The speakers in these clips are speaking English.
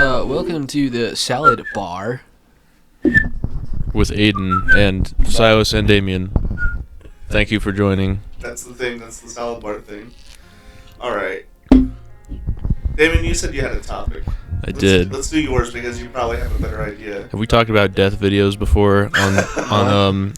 Welcome to the salad bar. With Aiden and Silas and Damien. Thank you for joining. That's the thing, that's the salad bar thing. Alright. Damien, you said you had a topic. I did. Let's do yours because you probably have a better idea. Have we talked about death videos before on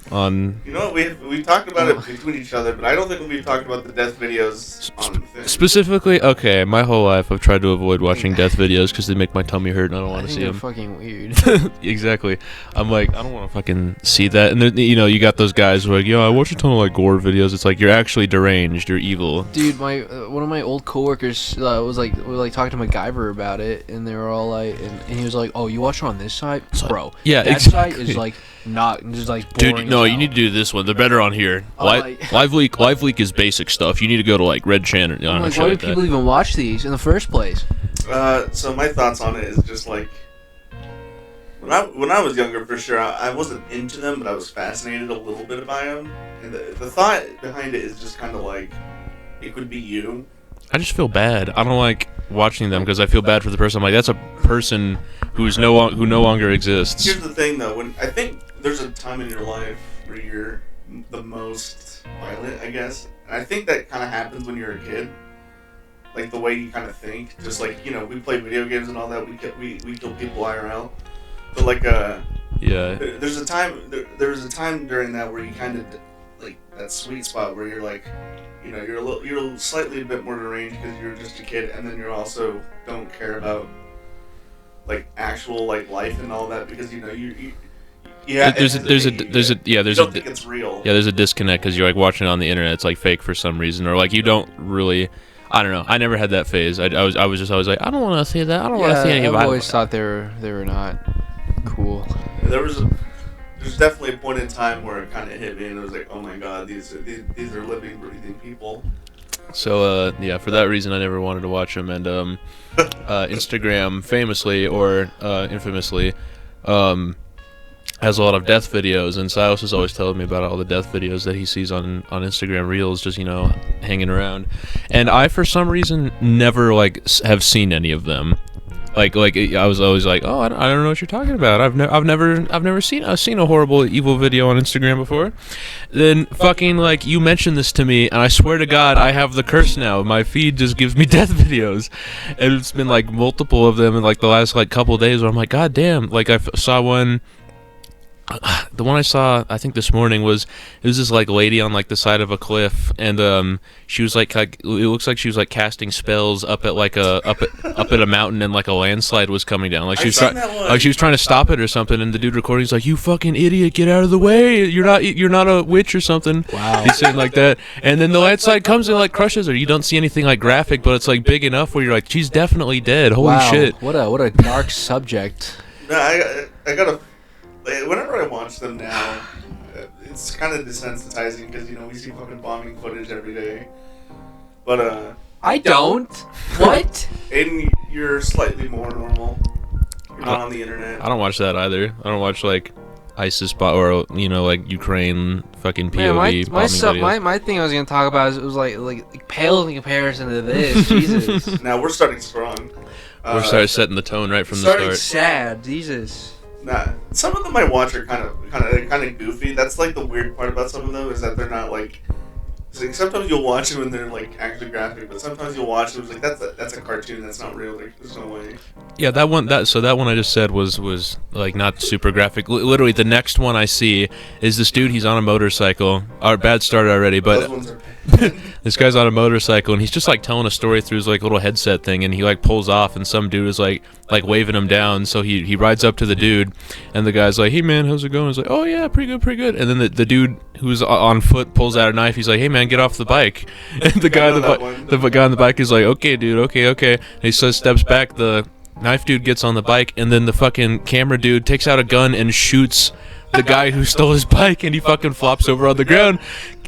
You know what, we've talked about it between each other, but I don't think we've talked about the death videos on the thing. Specifically, okay, my whole life I've tried to avoid watching death videos because they make my tummy hurt and I don't want to see them. Fucking weird. Exactly. I'm like, I don't want to fucking see that. And then, you know, you got those guys who are like, yo, I watch a ton of like gore videos. It's like, you're actually deranged. You're evil. Dude, my one of my old coworkers was like talking to MacGyver about it, and they were all like, and he was like, "Oh, you watch it on this side, bro? Yeah, that exactly. side is like not just like boring." Dude, no, you need to do this one. They're better on here. Live Leak is basic stuff. You need to go to like Red Channel. I'm like, why do people even watch these in the first place? So my thoughts on it is just like, when I was younger, for sure, I wasn't into them, but I was fascinated a little bit by them. And the thought behind it is just kind of like, it could be you. I just feel bad. I don't like watching them because I feel bad for the person. I'm like, that's a person who no longer exists. Here's the thing, though. When I think there's a time in your life where you're the most violent, I guess. And I think that kind of happens when you're a kid. Like the way you kind of think. Just like, you know, we play video games and all that. We kill people IRL. But like, yeah. There's a time. There's a time during that where you kind of like that sweet spot where you're like, you know, you're slightly a bit more deranged because you're just a kid, and then you're also don't care about like actual like life and all that because you know you there's a you don't think it's real. Yeah, there's a disconnect because you're like watching it on the internet. It's like fake for some reason, or like you don't really. I don't know. I never had that phase. I was just always like, I don't want to see that. I don't want to see any of it. I've always thought they were not cool. There's definitely a point in time where it kind of hit me, and it was like, oh my god, these are living, breathing people. So yeah, for that reason, I never wanted to watch them. And Instagram, famously or infamously, has a lot of death videos, and Silas is always telling me about all the death videos that he sees on Instagram Reels, just, you know, hanging around. And I, for some reason, never like have seen any of them. Like I was always like, oh, I don't know what you're talking about. I've never seen a horrible evil video on Instagram before. Then fucking like you mentioned this to me, and I swear to God, I have the curse now. My feed just gives me death videos, and it's been like multiple of them in like the last like couple of days where I'm like, God damn! Like I saw one. The one I saw, I think this morning, was this like lady on like the side of a cliff, and she was like it looks like she was like casting spells up at like up at a mountain, and like a landslide was coming down. Like she was trying to stop it or something, and the dude recording's like, "You fucking idiot, get out of the way! You're not a witch or something." Wow. He's saying like that, and then the landslide comes and like crushes her. You don't see anything like graphic, but it's like big enough where you're like, she's definitely dead. Holy shit! What a dark subject. No, I gotta. Whenever I watch them now, it's kind of desensitizing because, you know, we see fucking bombing footage every day. But, I don't. What? Aiden, you're slightly more normal. You're not on the internet. I don't watch that either. I don't watch like ISIS or, you know, like Ukraine fucking POV bombing videos. My thing I was gonna talk about was like pale in comparison to this. Jesus. Now we're starting strong. We're starting setting the tone right from the start. Sad. Jesus. Nah, some of them I watch are kind of goofy. That's like the weird part about some of them is that they're not like. Like sometimes you'll watch them and they're like actually graphic, but sometimes you'll watch them like that's a cartoon. That's not real. Like, there's no way. Yeah, that one I just said was like not super graphic. Literally, the next one I see is this dude. He's on a motorcycle. Our bad start already, but those ones are this guy's on a motorcycle and he's just like telling a story through his like little headset thing, and he like pulls off and some dude is like waving him down. So he rides up to the dude, and the guy's like, "Hey man, how's it going?" He's like, "Oh yeah, pretty good." And then the dude who's on foot pulls out a knife. He's like, "Hey man, get off the bike." And the guy on the bike is like, "Okay dude, okay." And he steps back. The knife dude gets on the bike, and then the fucking camera dude takes out a gun and shoots the guy who stole his bike, and he fucking flops over on the ground.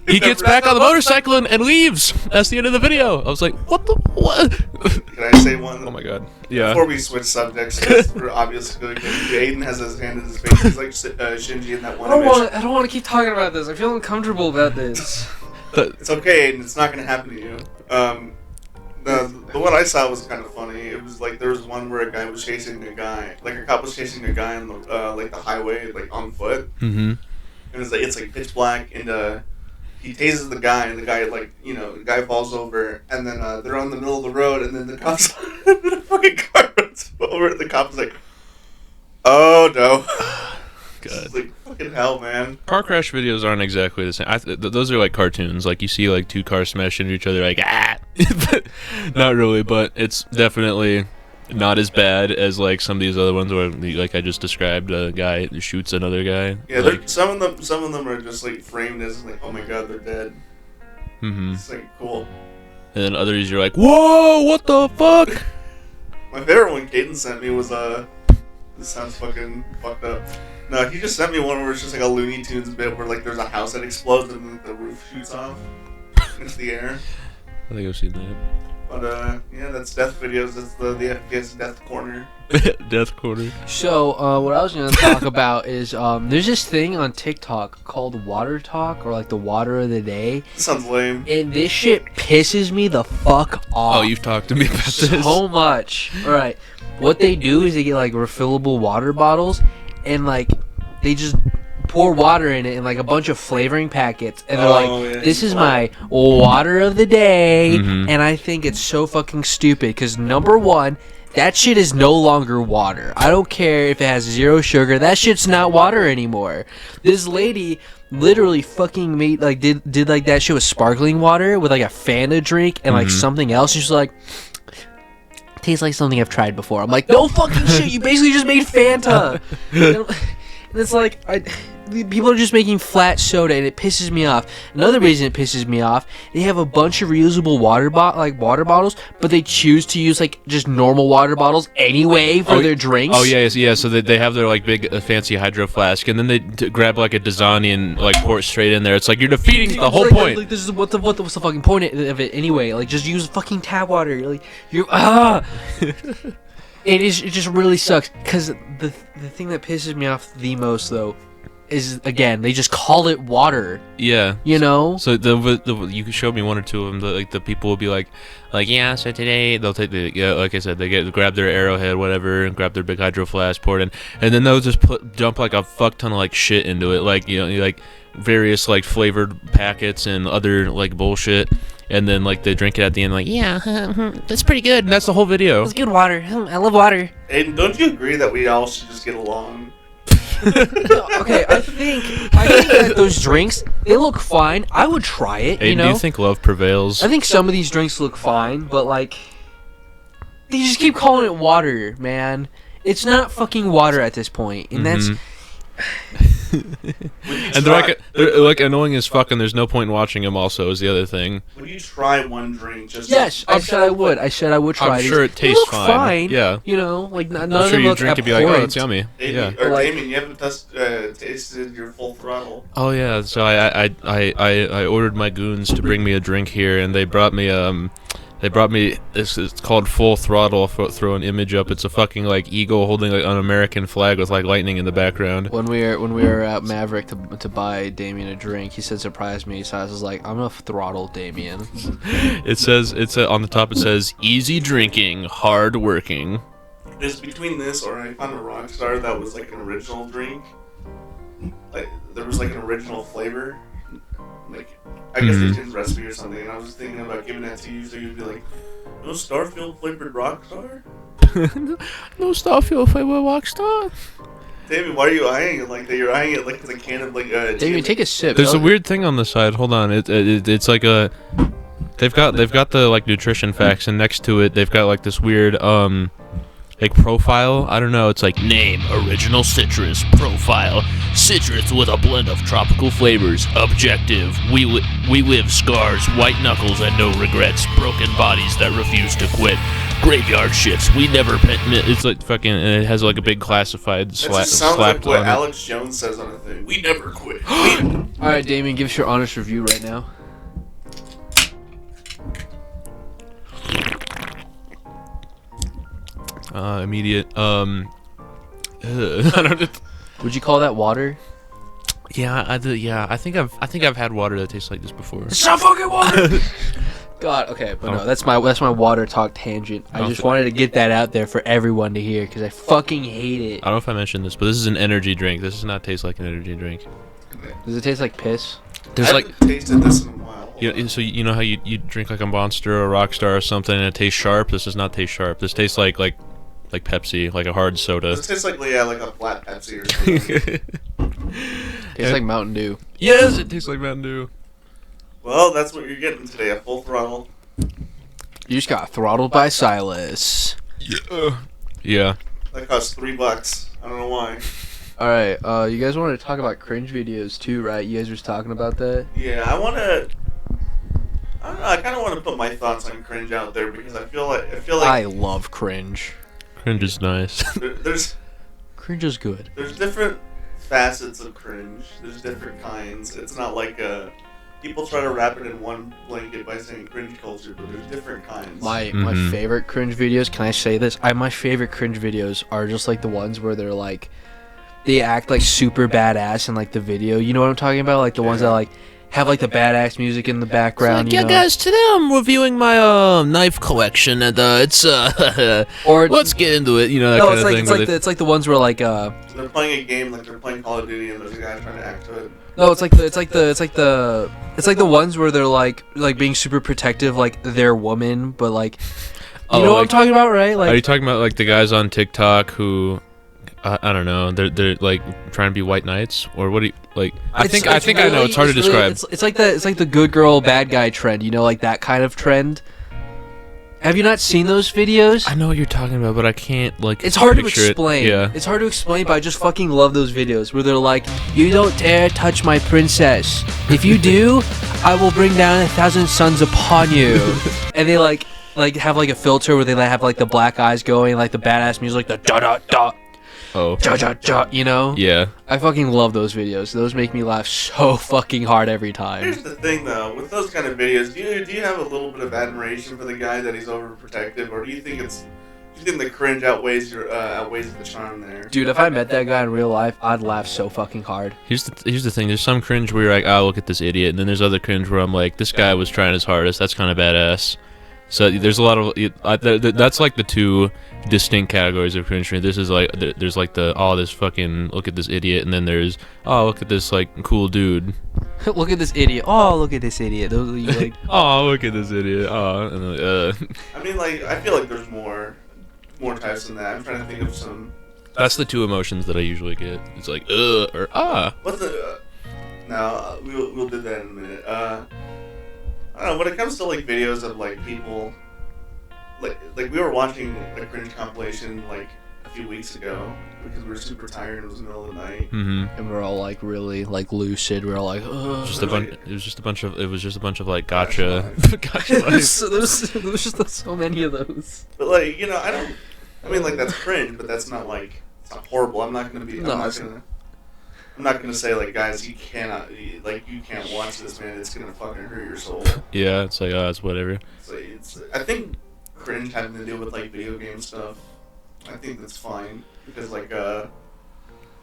He gets back on the motorcycle and leaves. That's the end of the video. I was like, what? Can I say one? Oh my god. Yeah. Before we switch subjects, we're obviously going to Aiden has his hand in his face. He's like Shinji in that one image. I don't want to keep talking about this. I feel uncomfortable about this. It's okay, Aiden. It's not going to happen to you. The one I saw was kind of funny. It was like there was one where a guy was chasing a guy, like a cop was chasing a guy on the like the highway, like on foot. Mm-hmm. And it's like pitch black, and he tases the guy, and the guy the guy falls over, and then they're on the middle of the road, and then the cops, the fucking car runs over, and the cop's like, oh no. God. It's like fucking hell, man. Car crash videos aren't exactly the same. Those are like cartoons. Like you see like two cars smash into each other, like not really, but it's definitely not as bad as like some of these other ones where, like I just described, a guy shoots another guy. Yeah, like, some of them are just like framed as like, oh my god, they're dead. Mm-hmm. It's like cool. And then others, you're like, whoa, what the fuck? My favorite one Caden sent me was this sounds fucking fucked up. No, he just sent me one where it's just like a Looney Tunes bit where like there's a house that explodes and then the roof shoots off into the air. I think I've seen that. But yeah, that's death videos. That's the FPS death corner. Death Corner. So, what I was going to talk about is there's this thing on TikTok called Water Talk, or like the Water of the Day. This sounds lame. And this shit pisses me the fuck off. Oh, you've talked to me about this. So much. Alright. What they do is they get like refillable water bottles, and like they just pour water in it and like a bunch of flavoring packets, and they're yeah, this is my water of the day. Mhm. And I think it's so fucking stupid because number one, that shit is no longer water. I don't care if it has 0 sugar. That shit's not water anymore. This lady literally fucking made like did like that shit with sparkling water with like a Fanta drink and like something else. She's like, tastes like something I've tried before. I'm like, no fucking shit. You basically just made Fanta. And it's like people are just making flat soda, and it pisses me off. Another reason it pisses me off, they have a bunch of reusable water bottles, but they choose to use like just normal water bottles anyway for their drinks. Oh yeah. So they have their like big fancy hydro flask, and then they grab like a Dasani and like pour it straight in there. It's like you're defeating the whole point. Like, this is what's the fucking point of it anyway? Like, just use fucking tap water. Like, It just really sucks, because the thing that pisses me off the most though is, again, they just call it water. Yeah. You know? So you could show me one or two of them. The people will be like yeah. So today they'll take like I said, they grab their Arrowhead, whatever, and grab their big hydro flask, pour it in, and then they'll just dump like a fuck ton of like shit into it, like like various like flavored packets and other like bullshit, and then like they drink it at the end, like that's pretty good, and that's the whole video. It's good water. I love water. And don't you agree that we all should just get along? Okay, I think that those drinks, they look fine. I would try it. Aiden, do you think love prevails? I think some of these drinks look fine, but like they just keep calling it water, man. It's not fucking water at this point, and that's. And they're like annoying as fuck, and there's no point in watching them. Also, is the other thing. Would you try one drink? Just Yes, I said I would. I said I would try. I'm sure it tastes fine. Yeah, you know, like none I'm sure of you them drink look it, be like, oh, abhorrent. that's yummy. Damien, Yeah. or Like- Damien, you haven't tasted your Full Throttle. Oh yeah. So I ordered my goons to bring me a drink here, and they brought me this. It's called Full Throttle. I'll throw an image up. It's a fucking like eagle holding like an American flag with like lightning in the background. When we were at Maverick to buy Damien a drink, he said surprise me. So I was like, I'm gonna throttle Damien. It says on the top. It says easy drinking, hard working. It's between this or I found a Rockstar that was like an original drink. Like there was like an original flavor. Like I guess they changed the recipe or something, and I was thinking about giving that to you so you'd be like, no Starfield flavored Rockstar? No Starfield flavor Rockstar. David, why are you eyeing it like that? You're eyeing it like it's a can of like Damien, take a sip. There's a weird thing on the side. Hold on. It's like a. They've got the like nutrition facts, and next to it they've got like this weird like profile. I don't know. It's like name original citrus profile. Citrus with a blend of tropical flavors. Objective. We live scars, white knuckles, and no regrets. Broken bodies that refuse to quit. Graveyard shifts. We never. It's like fucking. And it has like a big classified That just sounds slapped like what on it. Alex Jones says on a thing. We never quit. All right, Damien, give us your honest review right now. Immediate. I don't. Would you call that water? Yeah, I think I've had water that tastes like this before. It's not fucking water. God, okay, but no, that's my water talk tangent. I just wanted to get that out there for everyone to hear because I fucking hate it. I don't know if I mentioned this, but this is an energy drink. This does not taste like an energy drink. Does it taste like piss? There's I like, haven't tasted this in a while. so you know how you drink like a Monster or a Rockstar or something and it tastes sharp? This does not taste sharp. This tastes like Pepsi, like a hard soda. This tastes like like a flat Pepsi or something. Tastes like Mountain Dew. Yes, it tastes like Mountain Dew. Well, that's what you're getting today, a full throttle. You just got throttled by Silas. Yeah. That cost $3. I don't know why. Alright, you guys wanted to talk about cringe videos too, right? You guys were just talking about that? Yeah, I don't know, I kind of want to put my thoughts on cringe out there because I feel like I love cringe. Cringe is nice. there's Cringe is good. there's different facets of cringe. There's different kinds. It's not like people try to wrap it in one blanket by saying cringe culture, but there's different kinds. My Mhm. favorite cringe videos, can I say this? My favorite cringe videos are just like the ones where they're like, they act like super badass in like the video. You know what I'm talking about? Like the ones that like have like the badass music in the background. You know? guys, today I'm reviewing my knife collection, and it's Or let's get into it. You know that no, kind it's of like thing. it's like the ones where like They're playing a game like they're playing Call of Duty and there's a guy trying to act to it. no, it's like the ones where they're like being super protective, like they're woman, but like you know what I'm talking about, right? Are you Like talking about like the guys on TikTok who? I don't know. They're like trying to be white knights, or what do you like? I think I know. It's hard to describe. It's like the good girl bad guy trend, you know, like that kind of trend. Have you not seen those videos? I know what you're talking about, but I can't like. It's hard to picture it. explain. Yeah. It's hard to explain, but I just fucking love those videos where they're like, "You don't dare touch my princess. If you do, I will bring down 1,000 suns upon you." And they like have like a filter where they have like the black eyes going, like the badass music, like the da da da. Oh. Ja, ja, ja, you know? Yeah. I fucking love those videos. Those make me laugh so fucking hard every time. Here's the thing, though, with those kind of videos, do you have a little bit of admiration for the guy that he's overprotective, or do you think the cringe outweighs the charm there? Dude, if I met that guy in real life, I'd laugh so fucking hard. Here's the thing. There's some cringe where you're like, oh, look at this idiot, and then there's other cringe where I'm like, this guy was trying his hardest. That's kind of badass. So there's a lot of that's like the two distinct categories of cringe. This is like there's like this fucking look at this idiot, and then there's look at this like cool dude. Look at this idiot. Oh, look at this idiot. Those are you like. Oh, look at this idiot. Oh, and then, I mean, like, I feel like there's more types than that. I'm trying to think of some. That's the two emotions that I usually get. It's like or ah. What's the? No, we'll do that in a minute. I don't know, when it comes to like videos of like people, like we were watching a cringe compilation like a few weeks ago because we were super tired and it was the middle of the night. Mm-hmm. And we're all like really like lucid. We're all like, ugh. It was just a bunch of like gotcha. Gotcha. There's just so many of those. But like, you know, I mean like that's cringe, but that's not like, it's not horrible. I'm not gonna say like, guys, you can't watch this, man. It's gonna fucking hurt your soul. Yeah, it's like it's whatever. I think cringe having to do with like video game stuff. I think that's fine because like I don't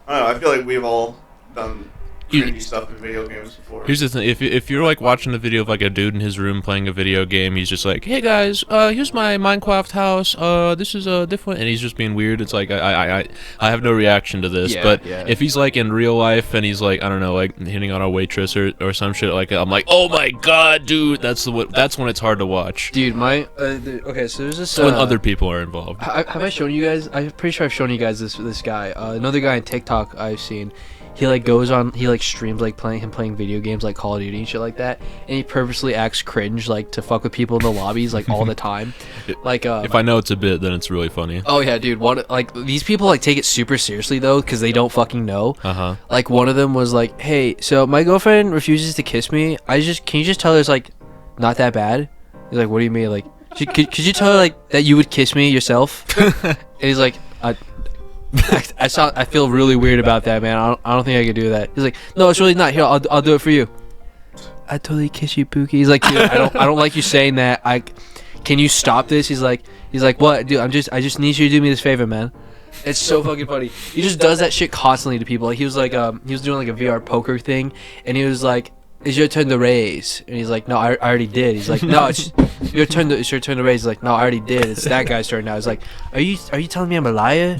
know. I feel like we've all done cringy stuff in video games before. Here's the thing: if you're like watching a video of like a dude in his room playing a video game, he's just like, "Hey guys, here's my Minecraft house. This is different," and he's just being weird. It's like I have no reaction to this. Yeah, but yeah. if he's like in real life and he's like I don't know, like hitting on a waitress or some shit like that, I'm like, "Oh my god, dude!" That's when it's hard to watch. Dude, okay, so there's this. When other people are involved. Have I shown you guys? I'm pretty sure I've shown you guys this guy. Another guy on TikTok I've seen. He like goes on. He like streams like playing video games like Call of Duty and shit like that. And he purposely acts cringe like to fuck with people in the lobbies like all the time. Like if I know it's a bit, then it's really funny. Oh yeah, dude. Like these people like take it super seriously though because they don't fucking know. Uh-huh. Like one of them was like, "Hey, so my girlfriend refuses to kiss me. Can you just tell her it's like not that bad?" He's like, "What do you mean? Like, could you tell her like that you would kiss me yourself?" And he's like, I feel really weird about that, man. I don't think I could do that. He's like, "No, it's really not. Here, I'll do it for you." I totally kiss you, Pookie. He's like, "Dude, I don't like you saying that. Can you stop this?" He's like, "What, dude? I just need you to do me this favor, man." It's so fucking funny. He just does that shit constantly to people. Like he was doing like a VR poker thing, and he was like, it's your turn to raise. And he's like, no, I already did. He's like, no, it's your turn to raise. He's like, no, I already did. It's that guy's turn now. He's like, are you telling me I'm a liar?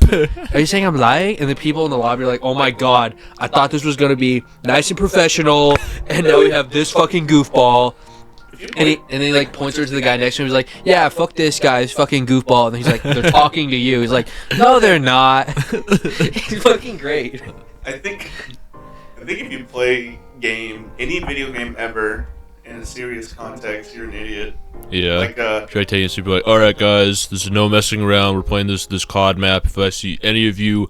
Are you saying I'm lying? And the people in the lobby are like, oh my god, I thought this was going to be nice and professional, and now we have this fucking goofball. And he like points over to the guy next to him. He's like, yeah, fuck this guy's fucking goofball. And he's like, they're talking to you. He's like, no, they're not. He's fucking great. I think if you play any video game ever in a serious context, you're an idiot. Yeah. Like Try taking super like, all right, guys, this is no messing around. We're playing this COD map. If I see any of you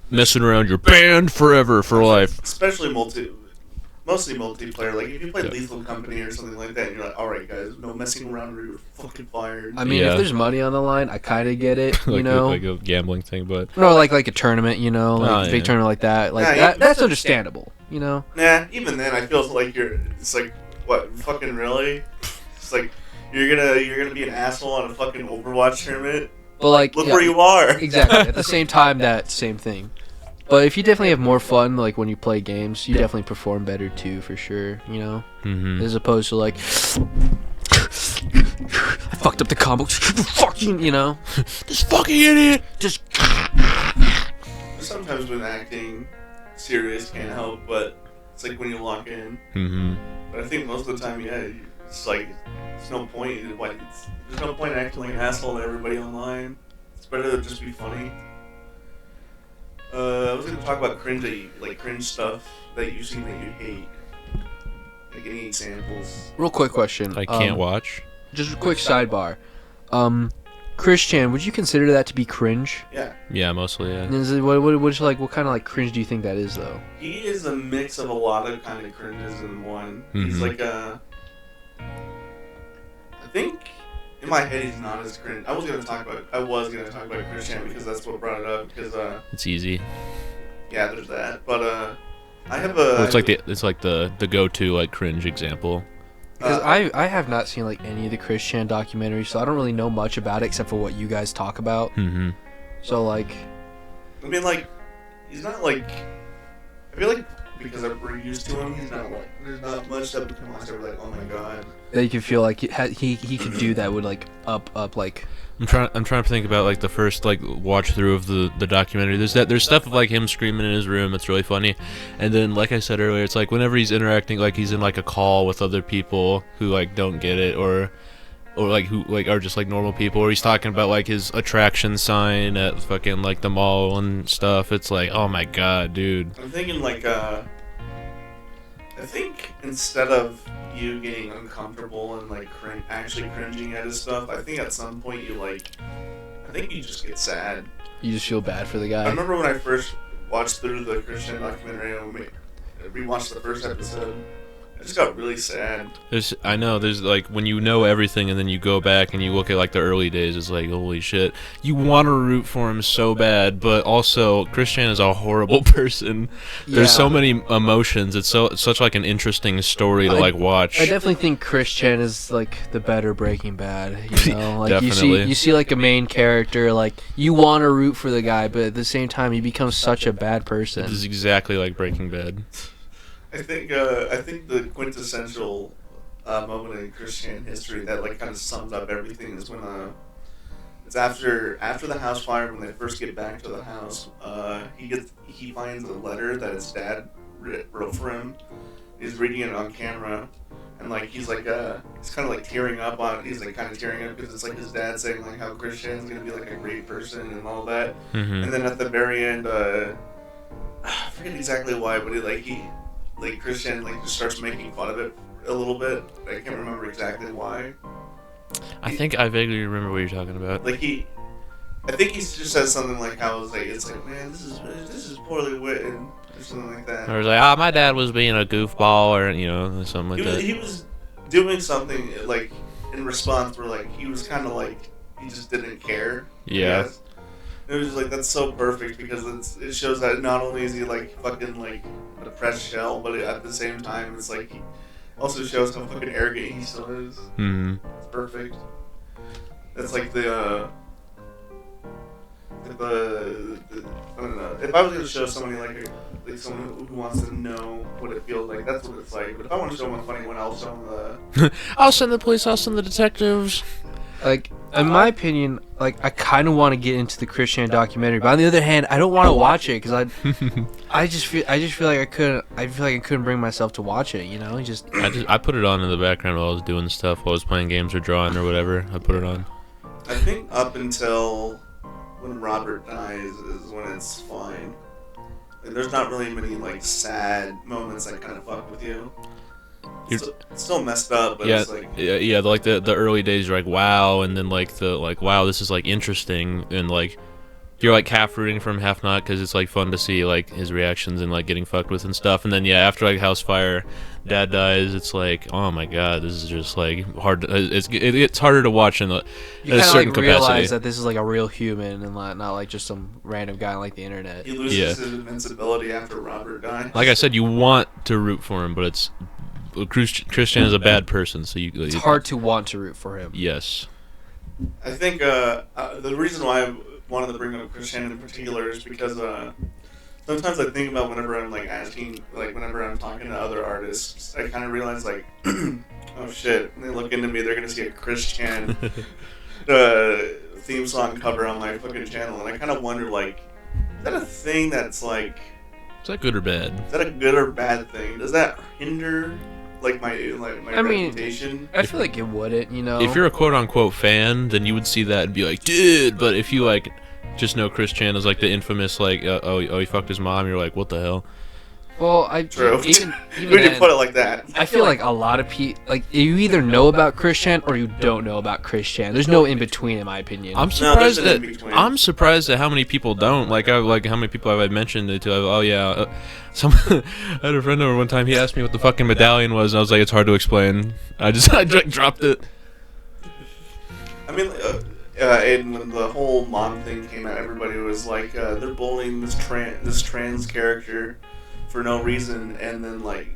messing around, you're banned forever for life. Especially mostly multiplayer. Like if you play Lethal Company or something like that, and you're like, all right, guys, no messing around or you're fucking fired. I mean, if there's money on the line, I kind of get it, you know, like a gambling thing, but no, like a tournament, you know, like a big tournament like that, like that's understandable, you know. Nah, even then, I feel like it's like, what, fucking really? It's like you're gonna be an asshole on a fucking Overwatch tournament. But like, look where you are. Exactly. At the same time, that same thing. But if you definitely have more fun, like when you play games, you definitely perform better too, for sure. You know, as opposed to like, I fucked up the combo, fucking, you know, this fucking idiot. Just sometimes when acting serious can't help, but it's like when you lock in. But I think most of the time, yeah, it's like there's no point. There's no point in acting like an asshole to everybody online. It's better to just be funny. I was going to talk about cringe stuff that you've seen that you hate. Like any examples? Real quick question. I can't watch. Just a quick sidebar. Christian, would you consider that to be cringe? Yeah. Yeah, mostly. Yeah. Is it, what kind of like cringe do you think that is though? He is a mix of a lot of kind of cringes in one. He's like I think. In my head, he's not as cringe. I was gonna talk about Christian because that's what brought it up. Because it's easy. Yeah, there's that. But I have a. It's like the go-to like cringe example. Because I have not seen like any of the Christian documentaries, so I don't really know much about it except for what you guys talk about. So like, I mean, like, he's not like. I feel like because we're used to him, he's not like. There's not much that would come on we're like, oh my god. That you can feel like he could do that would like up like. I'm trying to think about like the first like watch through of the documentary. There's stuff of like him screaming in his room that's really funny, and then like I said earlier, it's like whenever he's interacting, like he's in like a call with other people who like don't get it or like who like are just like normal people, or he's talking about like his attraction sign at fucking like the mall and stuff. It's like, oh my god, dude. I'm thinking like I think instead of you getting uncomfortable and like actually cringing at his stuff, I think at some point you just get sad. You just feel bad for the guy. I remember when I first watched through the Christian documentary and rewatched the first episode, I just got really sad. There's like when you know everything and then you go back and you look at like the early days, it's like, holy shit, you want to root for him so bad, but also Christian is a horrible person. Yeah. There's so many emotions. It's such like an interesting story to like watch. I definitely think Christian is like the better Breaking Bad. You know, like Definitely. you see like a main character, like you want to root for the guy, but at the same time he becomes such a bad person. This is exactly like Breaking Bad. I think the quintessential moment in Christian history that like kind of sums up everything is when it's after the house fire, when they first get back to the house. He finds a letter that his dad wrote for him. He's reading it on camera, and like he's kind of like tearing up on it. He's like kind of tearing up because it's like his dad saying like how Christian's gonna be like a great person and all that. And then at the very end, I forget exactly why, but Christian just starts making fun of it a little bit. I can't remember exactly why. I think I vaguely remember what you're talking about. I think he just says something like how it's like man, this is poorly written or something like that. Or it's like, my dad was being a goofball, or something like that. He was doing something like in response where like he was kind of like he just didn't care. Yeah. It was like that's so perfect because it shows that not only is he like fucking like a depressed shell, but at the same time it's like he also shows how fucking arrogant he still is. It's perfect. That's like the I don't know. If I was gonna show somebody like like someone who wants to know what it feels like. That's what it's like. But if I want to show them a funny one, I'll show them the. I'll send the police. I'll send the detectives. Like, in my opinion, like, I kind of want to get into the Christian documentary, but on the other hand, I don't want to watch it because I just feel like I couldn't bring myself to watch it. You know, I put it on in the background while I was doing stuff, while I was playing games or drawing or whatever. I put it on. I think up until when Robert dies is when it's fine. Like, there's not really many like sad moments that kind of fuck with you. It's still messed up, but Yeah, it's like yeah. Like the early days, you're like wow, and then like wow, this is like interesting, and like you're like half rooting for him, half not, because it's like fun to see like his reactions and like getting fucked with and stuff. And then yeah, after like House Fire, Dad dies. It's like oh my god, this is just like hard. It's harder to watch in a certain like capacity. realize that this is like a real human and not like just some random guy on like the internet. he loses his invincibility after Robert dies. Like I said, you want to root for him, but it's Christian is a bad person, so It's hard to want to root for him. Yes. I think the reason why I wanted to bring up Christian in particular is because sometimes I think about whenever I'm like asking, like whenever I'm talking to other artists, I kind of realize like, oh shit, when they look into me, they're gonna see a Christian theme song cover on my fucking channel, and I kind of wonder like, is that a thing that's like, Is that good or bad? is that a good or bad thing? Does that hinder like my reputation? I feel like it wouldn't, you know. If you're a quote-unquote fan, then you would see that and be like, dude. But if you like just know Chris Chan is like the infamous like, oh he fucked his mom, you're like, what the hell? Well, True. even When you then, put it like that, I feel like a lot of people like you either know about Christian or you don't know about Christian. There's no in between, in my opinion. I'm there's surprised an that in-between. I'm surprised at how many people don't like. I like how many people I've mentioned it to. Oh yeah, I had a friend over one time. He asked me what the fucking medallion was, and I was like, it's hard to explain. I dropped it. I mean, and when the whole mom thing came out, everybody was like, they're bullying this trans character for no reason, and then like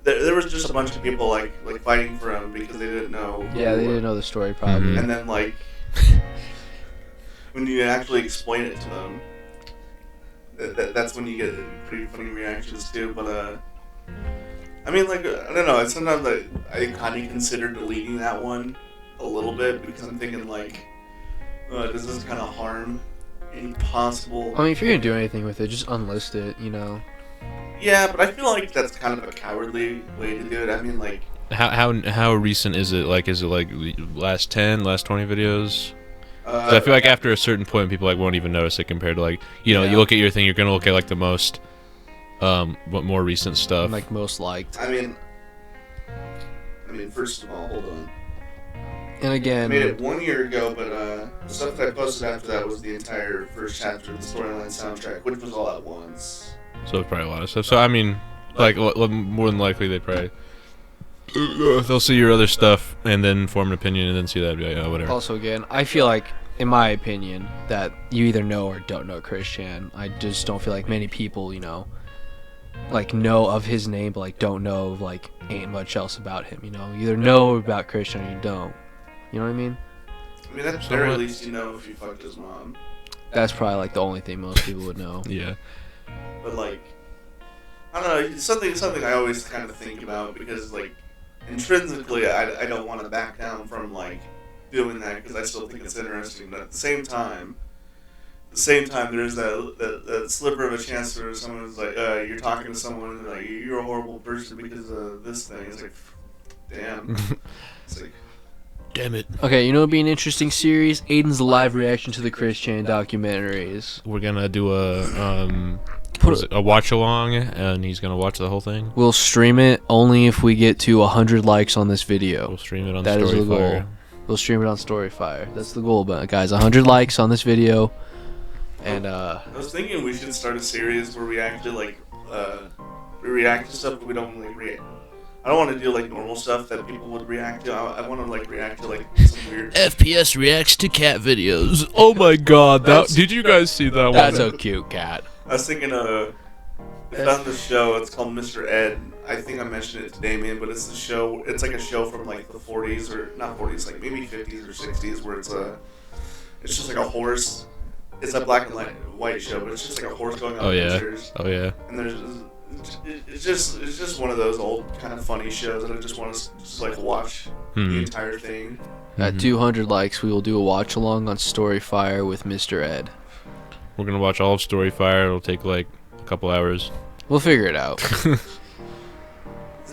there was just a bunch of people like fighting for him because they didn't know. Yeah, they didn't know the story probably. Mhm. And then like when you actually explain it to them, that's when you get pretty funny reactions too. But I mean, like I don't know. Sometimes I kind of consider deleting that one a little bit because I'm thinking like, does this kind of harm any possible? I mean, if you're gonna do anything with it, just unlist it, you know. Yeah, but I feel like that's kind of a cowardly way to do it. I mean, like, How recent is it? Like, is it like last 10, last 20 videos? 'Cause I feel like after a certain point, people like won't even notice it compared to like, you know, Yeah. you look at your thing, you're gonna look at like the most, what more recent stuff. Like most liked. I mean, first of all, hold on. And I again, made it 1 year ago, but the stuff that I posted after that was the entire first chapter of the storyline soundtrack, which was all at once. So it's probably a lot of stuff. So I mean, like more than likely they probably they'll see your other stuff and then form an opinion and then see that and be like, oh whatever. also again, I feel like, in my opinion, that you either know or don't know Christian. I just don't feel like many people, you know, like know of his name, but like don't know like ain't much else about him. You know, you either know about Christian or you don't. You know what I mean? I mean, at the very least, you know if you fucked his mom. That's probably like the only thing most people would know. Yeah. But like, I don't know, it's something I always kind of think about because like, intrinsically, I don't want to back down from like doing that because I still think it's interesting. But at the same time, there's that sliver of a chance where someone's like, you're talking to someone and like you're a horrible person because of this thing. It's like, damn. It's like, Damn it. Okay, you know, it'd be an interesting series. Aiden's live reaction to the Christian documentaries. We're gonna do a Put a watch along, and he's gonna watch the whole thing. We'll stream it only if we get to 100 likes on this video. We'll stream it on That is the goal. Storyfire. We'll stream it on Storyfire. That's the goal, but guys, 100 likes on this video. And I was thinking we should start a series where we actually like we react to stuff, but we don't like react. I don't want to do like normal stuff that people would react to. I want to like react to like some weird. FPS reacts to cat videos. Oh my god! Did you guys see that one? that's a cute cat. I was thinking I found this show. It's called Mr. Ed. I think I mentioned it to Damien, but it's the show. It's like a show from like the 40s or not 40s, like maybe 50s or 60s, where it's just like a horse. it's a black and white show, but it's just like a horse going on Oh yeah. adventures. Oh yeah. And it's just one of those old kind of funny shows that I just want to just like watch the entire thing. At 200 likes, we will do a watch along on Storyfire with Mr. Ed. We're gonna watch all of Storyfire. It'll take like a couple hours. We'll figure it out. Isn't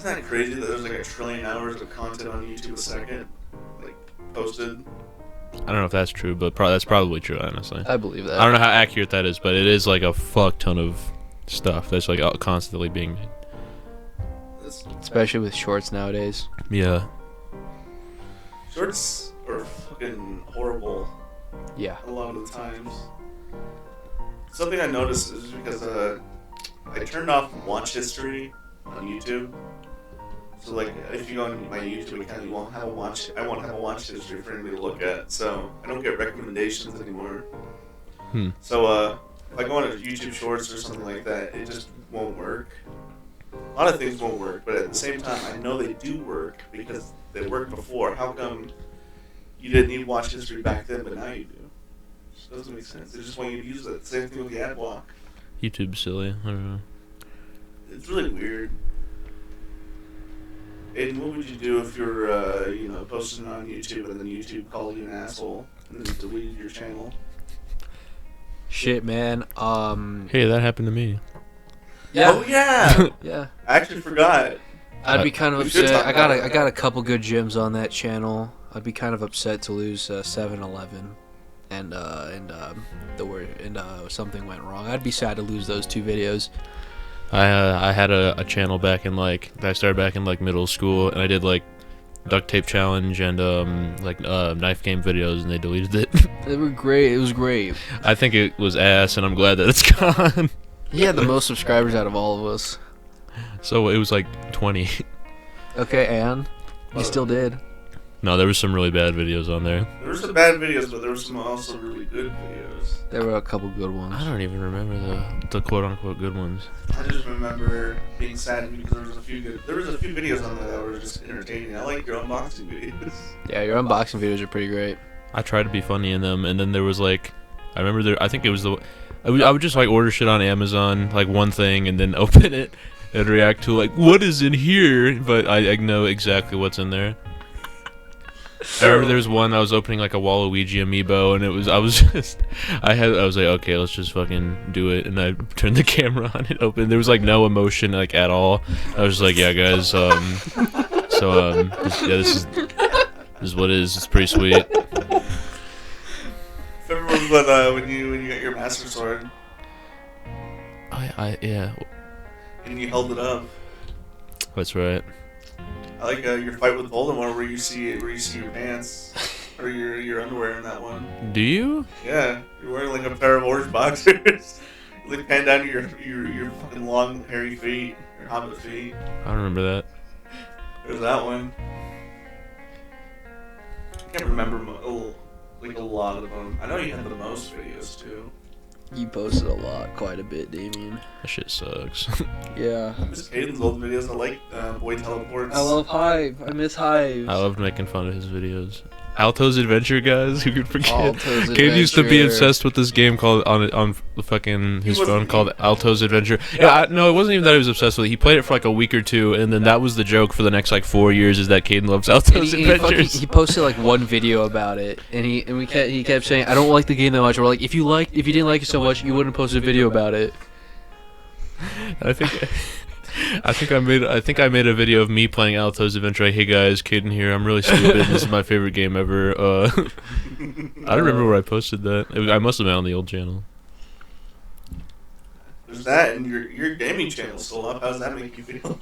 that crazy that there's like 1 trillion hours of content on YouTube a second, like posted? I don't know if that's true, but that's probably true, honestly. I believe that. I don't know how accurate that is, but it is like a fuck ton of stuff that's like constantly being made. Especially with shorts nowadays. Yeah. Shorts are fucking horrible. Yeah. A lot of the times. Something I noticed is because I turned off watch history on YouTube. So like, if you go on my YouTube account, you won't have a watch. I won't have a watch history for anybody to look at. So I don't get recommendations anymore. So if I go on a YouTube Shorts or something like that, it just won't work. A lot of things won't work, but at the same time, I know they do work because they worked before. How come you didn't need watch history back then, but now you do? It doesn't make sense. They just want you to use it. Same thing with the ad block. YouTube's silly. I don't know. It's really weird. Aiden, what would you do if you're, posting on YouTube and then YouTube called you an asshole and then deleted your channel? Shit, man. Hey, that happened to me. Yeah. Oh yeah. Yeah. I actually forgot. I'd be kind of We should upset. talk I got about I got a couple good gems on that channel. I'd be kind of upset to lose 7-Eleven, and something went wrong. I'd be sad to lose those 2 videos. I had a channel back in like that I started back in like middle school, and I did like duct tape challenge and knife game videos, and they deleted it. They were great. It was great. I think it was ass, and I'm glad that it's gone. He had the most subscribers out of all of us. So it was like 20. Okay, and he still did. No, there was some really bad videos on there. There were some bad videos, but there were some also really good videos. There were a couple good ones. I don't even remember the quote unquote good ones. I just remember being sad because there was a few videos on there that were just entertaining. I like your unboxing videos. Yeah, your unboxing videos are pretty great. I tried to be funny in them, and then there was like, I remember I think it was I would just like order shit on Amazon, like one thing, and then open it and react to like, what is in here? But I know exactly what's in there. I remember there was one I was opening like a Waluigi amiibo, and I was like, okay, let's just fucking do it, and I turned the camera on and opened. There was like no emotion like at all. I was just like, yeah, guys, this is what it is. It's pretty sweet. Remember when you got your Master Sword Yeah, and you held it up? that's right. I like your fight with Voldemort where you see your pants or your underwear in that one. Do you? Yeah, you're wearing like a pair of orange boxers. You look kind down to your fucking long hairy feet, your hobbit feet. I don't remember that. There's that one. I can't remember like a lot of them. I know you had the most videos too. You posted a lot, quite a bit, Damien. That shit sucks. Yeah. I miss Caden's old videos. I like Boy Teleports. I love Hive. I miss Hive. I loved making fun of his videos. Alto's Adventure, guys. Who could forget? Alto's Gabe used to be Adventure. obsessed with this game called on fucking his phone called Alto's Adventure. Yeah, no, it wasn't even that he was obsessed with it. He played it for like a week or two, and then that was the joke for the next like 4 years is that Caden loves Alto's Adventures. He posted like one video about it, and he kept saying, "I don't like the game that much." We're like, if you didn't like it so much, you wouldn't post a video about it. I think I made a video of me playing Alto's Adventure. Like, hey guys, Caden here. I'm really stupid. This is my favorite game ever. I don't remember where I posted that. I must have been on the old channel. There's that, and your gaming channel's still up. How does that make you feel?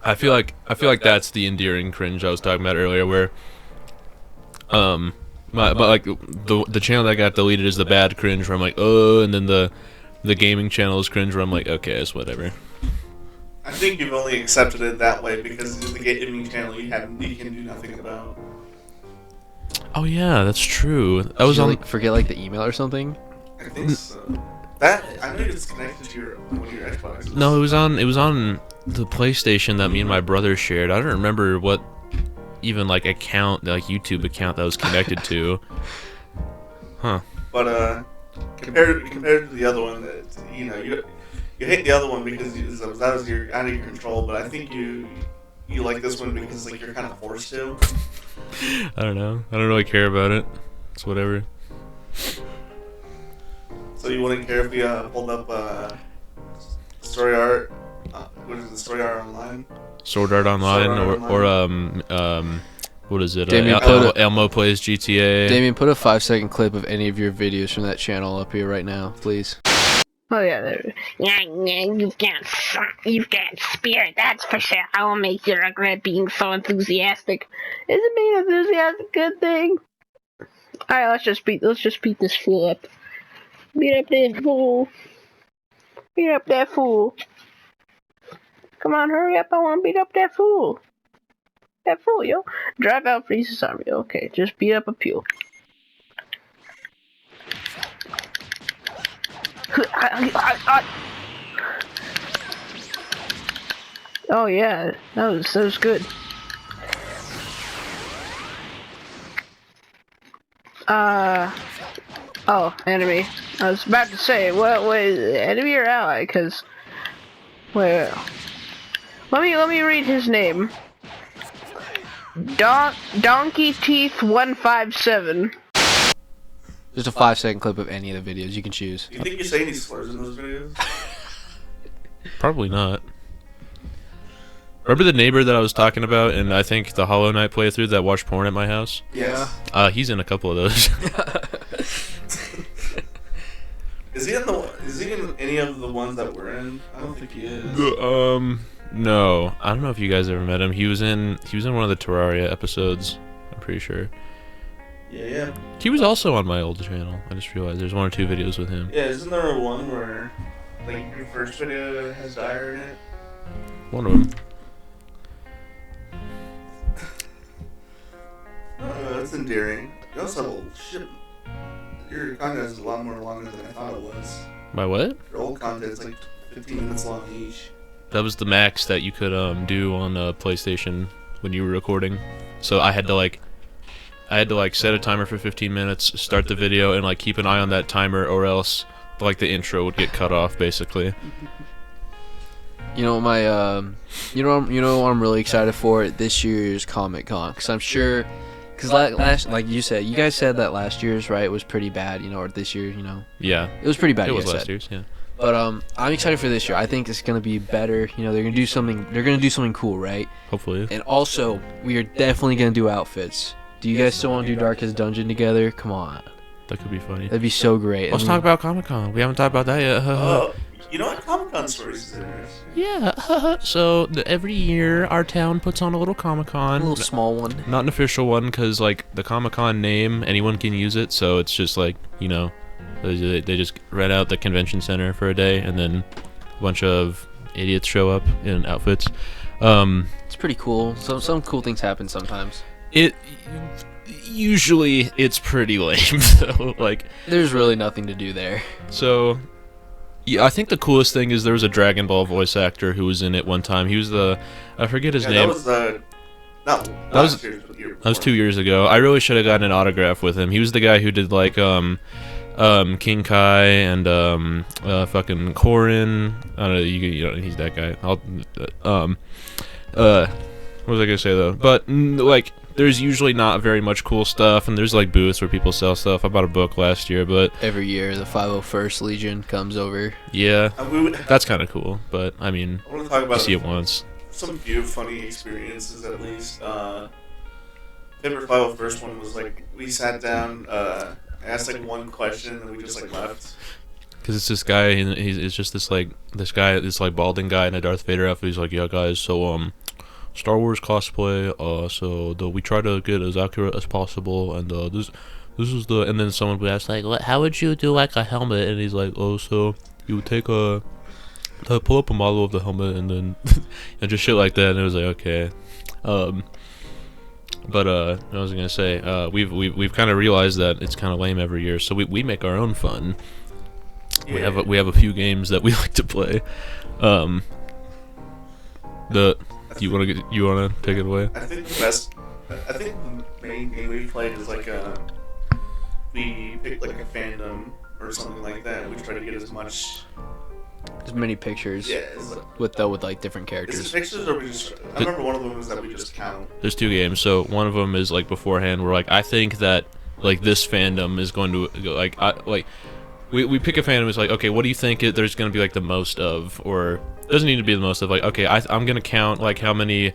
I feel like that's the endearing cringe I was talking about earlier, where but like the channel that got deleted is the bad cringe, where I'm like, oh, and then the gaming channel is cringe, where I'm like, okay, it's whatever. I think you've only accepted it that way because the gaming channel you can do nothing about. Oh yeah, that's true. I was Did you, on. like, forget like the email or something. I think so. That I know it's connected to one of your Xboxes. No, it was on the PlayStation that me and my brother shared. I don't remember what even like account, like YouTube account that was connected to. Huh. But compared to the other one, that you hate the other one because that was out of your control. But I think you like this one because like you're kind of forced to. I don't know. I don't really care about it. It's whatever. So you wouldn't care if we pulled up story art? What is the story art online? Sword Art Online, what is it? Damien, Elmo plays GTA. Damien, put a 5-second clip of any of your videos from that channel up here right now, please. Oh yeah, there. Yeah, you've got spirit, that's for sure. I will make you regret being so enthusiastic. Isn't being enthusiastic a good thing? Alright, let's just beat this fool up. Beat up that fool. Beat up that fool. Come on, hurry up, I wanna beat up that fool. That fool, yo. Drive out freezes on me. Okay, just beat up a pew. Oh yeah, that was good. Oh, enemy. I was about to say, what enemy or ally? Cause, wait, let me read his name. Donkey Teeth 157. Just a 5-second clip of any of the videos you can choose. Do you think you say any slurs in those videos? Probably not. Remember the neighbor that I was talking about, and I think the Hollow Knight playthrough that watched porn at my house? Yeah. He's in a couple of those. Is he in any of the ones that we're in? I don't think he is. No. I don't know if you guys ever met him. He was in one of the Terraria episodes, I'm pretty sure. Yeah. He was also on my old channel. I just realized there's 1 or 2 videos with him. Yeah, isn't there a one where like your first video has dire in it? One of them. That's endearing. You also have a shit. Your content is a lot more longer than I thought it was. My what? Your old content's like 15 minutes long each. That was the max that you could do on PlayStation when you were recording. So I had to like set a timer for 15 minutes, start the video, and like keep an eye on that timer, or else like the intro would get cut off basically. You know my you know what I'm really excited for this year's Comicon, because I'm sure, because last, like you said, you guys said that last year's, right, was pretty bad, or this year, Yeah. it was pretty bad. It you was guys last said. year's, yeah. But I'm excited for this year. I think it's gonna be better. They're gonna do something. They're gonna do something cool, right? Hopefully. And also, we are definitely gonna do outfits. Do you guys still want to do Darkest Dungeon together? Come on. That could be funny. That'd be so great. Let's talk about Comicon. We haven't talked about that yet. You know what? Comicon stories is interesting. Yeah. So every year our town puts on a little Comicon. A little small one. Not an official one, because like the Comicon name, anyone can use it. So it's just like, they just rent out the convention center for a day, and then a bunch of idiots show up in outfits. It's pretty cool. Some cool things happen sometimes. Usually it's pretty lame though. Like, there's really nothing to do there. So yeah, I think the coolest thing is there was a Dragon Ball voice actor who was in it one time. He was I forget his name. That was year that was 2 years ago. I really should have gotten an autograph with him. He was the guy who did like King Kai and fucking Korin. I don't know, he's that guy. What was I gonna say though? But like, there's usually not very much cool stuff, and there's like booths where people sell stuff. I bought a book last year, but every year the 501st Legion comes over. Yeah, that's kind of cool. But I mean, I want to talk about you see it once. Some few funny experiences at least. Favorite 501st one was like we sat down, asked like one question, and we just like left. Because it's this guy, and it's just this balding guy in a Darth Vader outfit. He's like, yeah, guys, so Star Wars cosplay. So we try to get as accurate as possible, and this is the. And then someone would ask like, how would you do like a helmet? And he's like, oh, so you would pull up a model of the helmet, and then and just shit like that. And it was like, okay. But I was gonna say, we've kind of realized that it's kind of lame every year, so we make our own fun. Yeah. We have a few games that we like to play. You wanna take it away? I think the main game we played is like we picked like a fandom or something like that. We try to get as many pictures. Yeah. With like different characters. Is it pictures or we just? I remember one of them was that we just count. There's 2 games. So one of them is like beforehand. We're like, I think that like this fandom is going to go we pick a fandom. It's like, okay, what do you think there's going to be like the most of, or it doesn't need to be the most of. Like, okay, I'm going to count like how many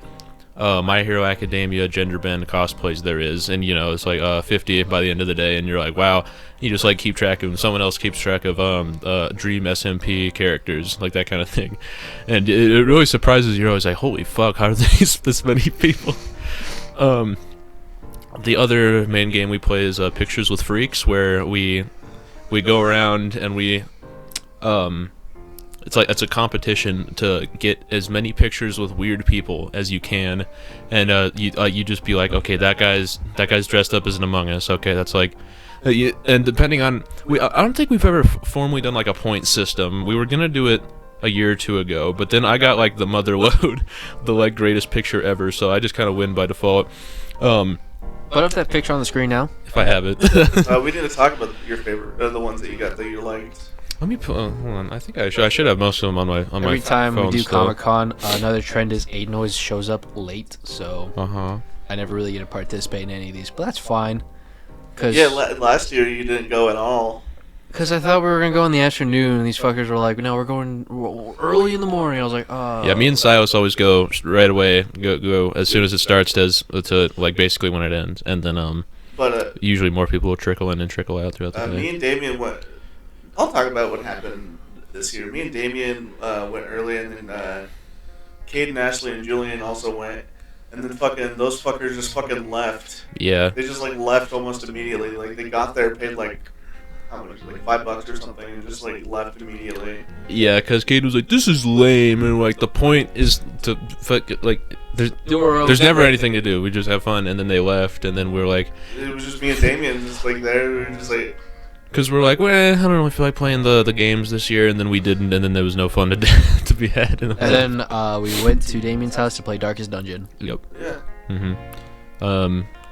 My Hero Academia gender bend cosplays there is, and you know it's like 50 by the end of the day, and you're like, wow. You just like keep track of them. Someone else keeps track of Dream SMP characters, like that kind of thing, and it really surprises you. You're always like, holy fuck, how are these this many people? The other main game we play is Pictures with Freaks, where we go around and it's a competition to get as many pictures with weird people as you can, and you just be like, okay, that guy's dressed up as an Among Us. Okay, that's like, and depending on I don't think we've ever formally done like a point system. We were gonna do it a year or 2 ago, but then I got like the mother load, the like greatest picture ever, so I just kind of win by default. Put up that picture on the screen now. If I have it. We need to talk about your favorite, the ones that you got that you liked. Let me put. Hold on. I think I should have most of them on my phone. Every time we do still. Comicon, another trend is Aiden always shows up late, so I never really get to participate in any of these, but that's fine. Cause last year you didn't go at all. Because I thought we were gonna go in the afternoon, and these fuckers were like, "No, we're going early in the morning." I was like, "Oh." Yeah, me and Silas always go right away. Go as soon as it starts to like basically when it ends, and then But usually more people will trickle in and trickle out throughout the day. me and Damien went. I'll talk about what happened this year. Me and Damien went early, and then Caden, Ashley, and Julian also went. And then fucking those fuckers just fucking left. Yeah. They just like left almost immediately. Like they got there, paid like how much, like $5 or something, and just like left immediately. Yeah, because Caden was like, "This is lame," and like the point is to like there's never anything to do. We just have fun, and then they left, and then we were like, it was just me and Damien just like there. We were just like. Because we're like, well, I don't really feel like playing the games this year, and then we didn't, and then there was no fun to to be had. And then we went to Damien's house to play Darkest Dungeon. Yep. Yeah.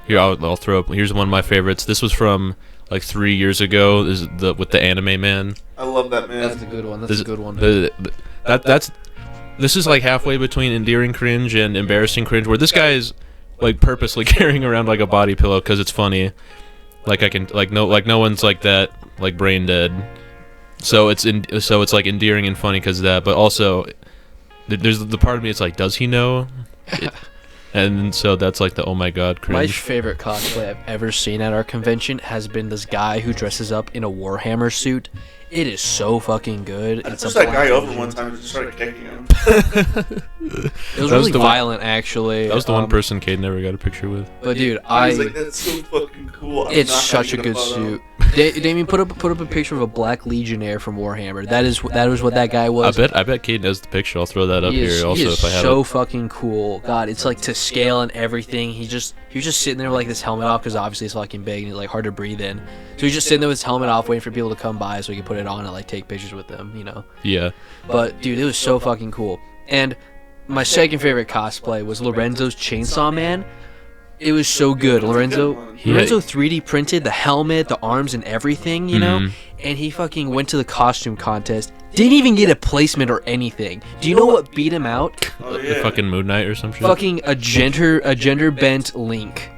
Here I'll throw up. Here's one of my favorites. This was from like 3 years ago. This is with the anime man. I love that man. That's a good one. That's a good one. This is like halfway between endearing cringe and embarrassing cringe, where this guy is like purposely carrying around like a body pillow because it's funny. Like I can no one's like that, like brain dead. So it's like endearing and funny because of that, but also there's the part of me it's like, does he know? And so that's like the oh my god cringe. My favorite cosplay I've ever seen at our convention has been this guy who dresses up in a Warhammer suit. It is so fucking good. I pushed that guy over one time and just started kicking him. It was really violent, actually. That was the one person Cade never got a picture with. But dude, I was like, that's so fucking cool. It's such a good suit. Damien, put up a picture of a Black Legionnaire from Warhammer. That is what that guy was. I bet Cade has the picture. I'll throw that up here also if I have it. So fucking cool. God, it's like to scale and everything. He was just sitting there with like this helmet off because obviously it's fucking big and it's like hard to breathe in. So he's just sitting there with his helmet off, waiting for people to come by so he can put it on and like take pictures with them, you know. Yeah. But dude, it was so fucking cool. And my second favorite cosplay was Lorenzo's Chainsaw Man. It was so good. Lorenzo 3D printed the helmet, the arms, and everything, you know? And he fucking went to the costume contest. Didn't even get a placement or anything. Do you know what beat him out? Oh, The fucking Moon Knight or some shit? Fucking a gender bent Link.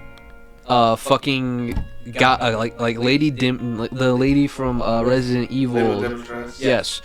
Fucking got like Lady the lady from Resident Evil. Yes.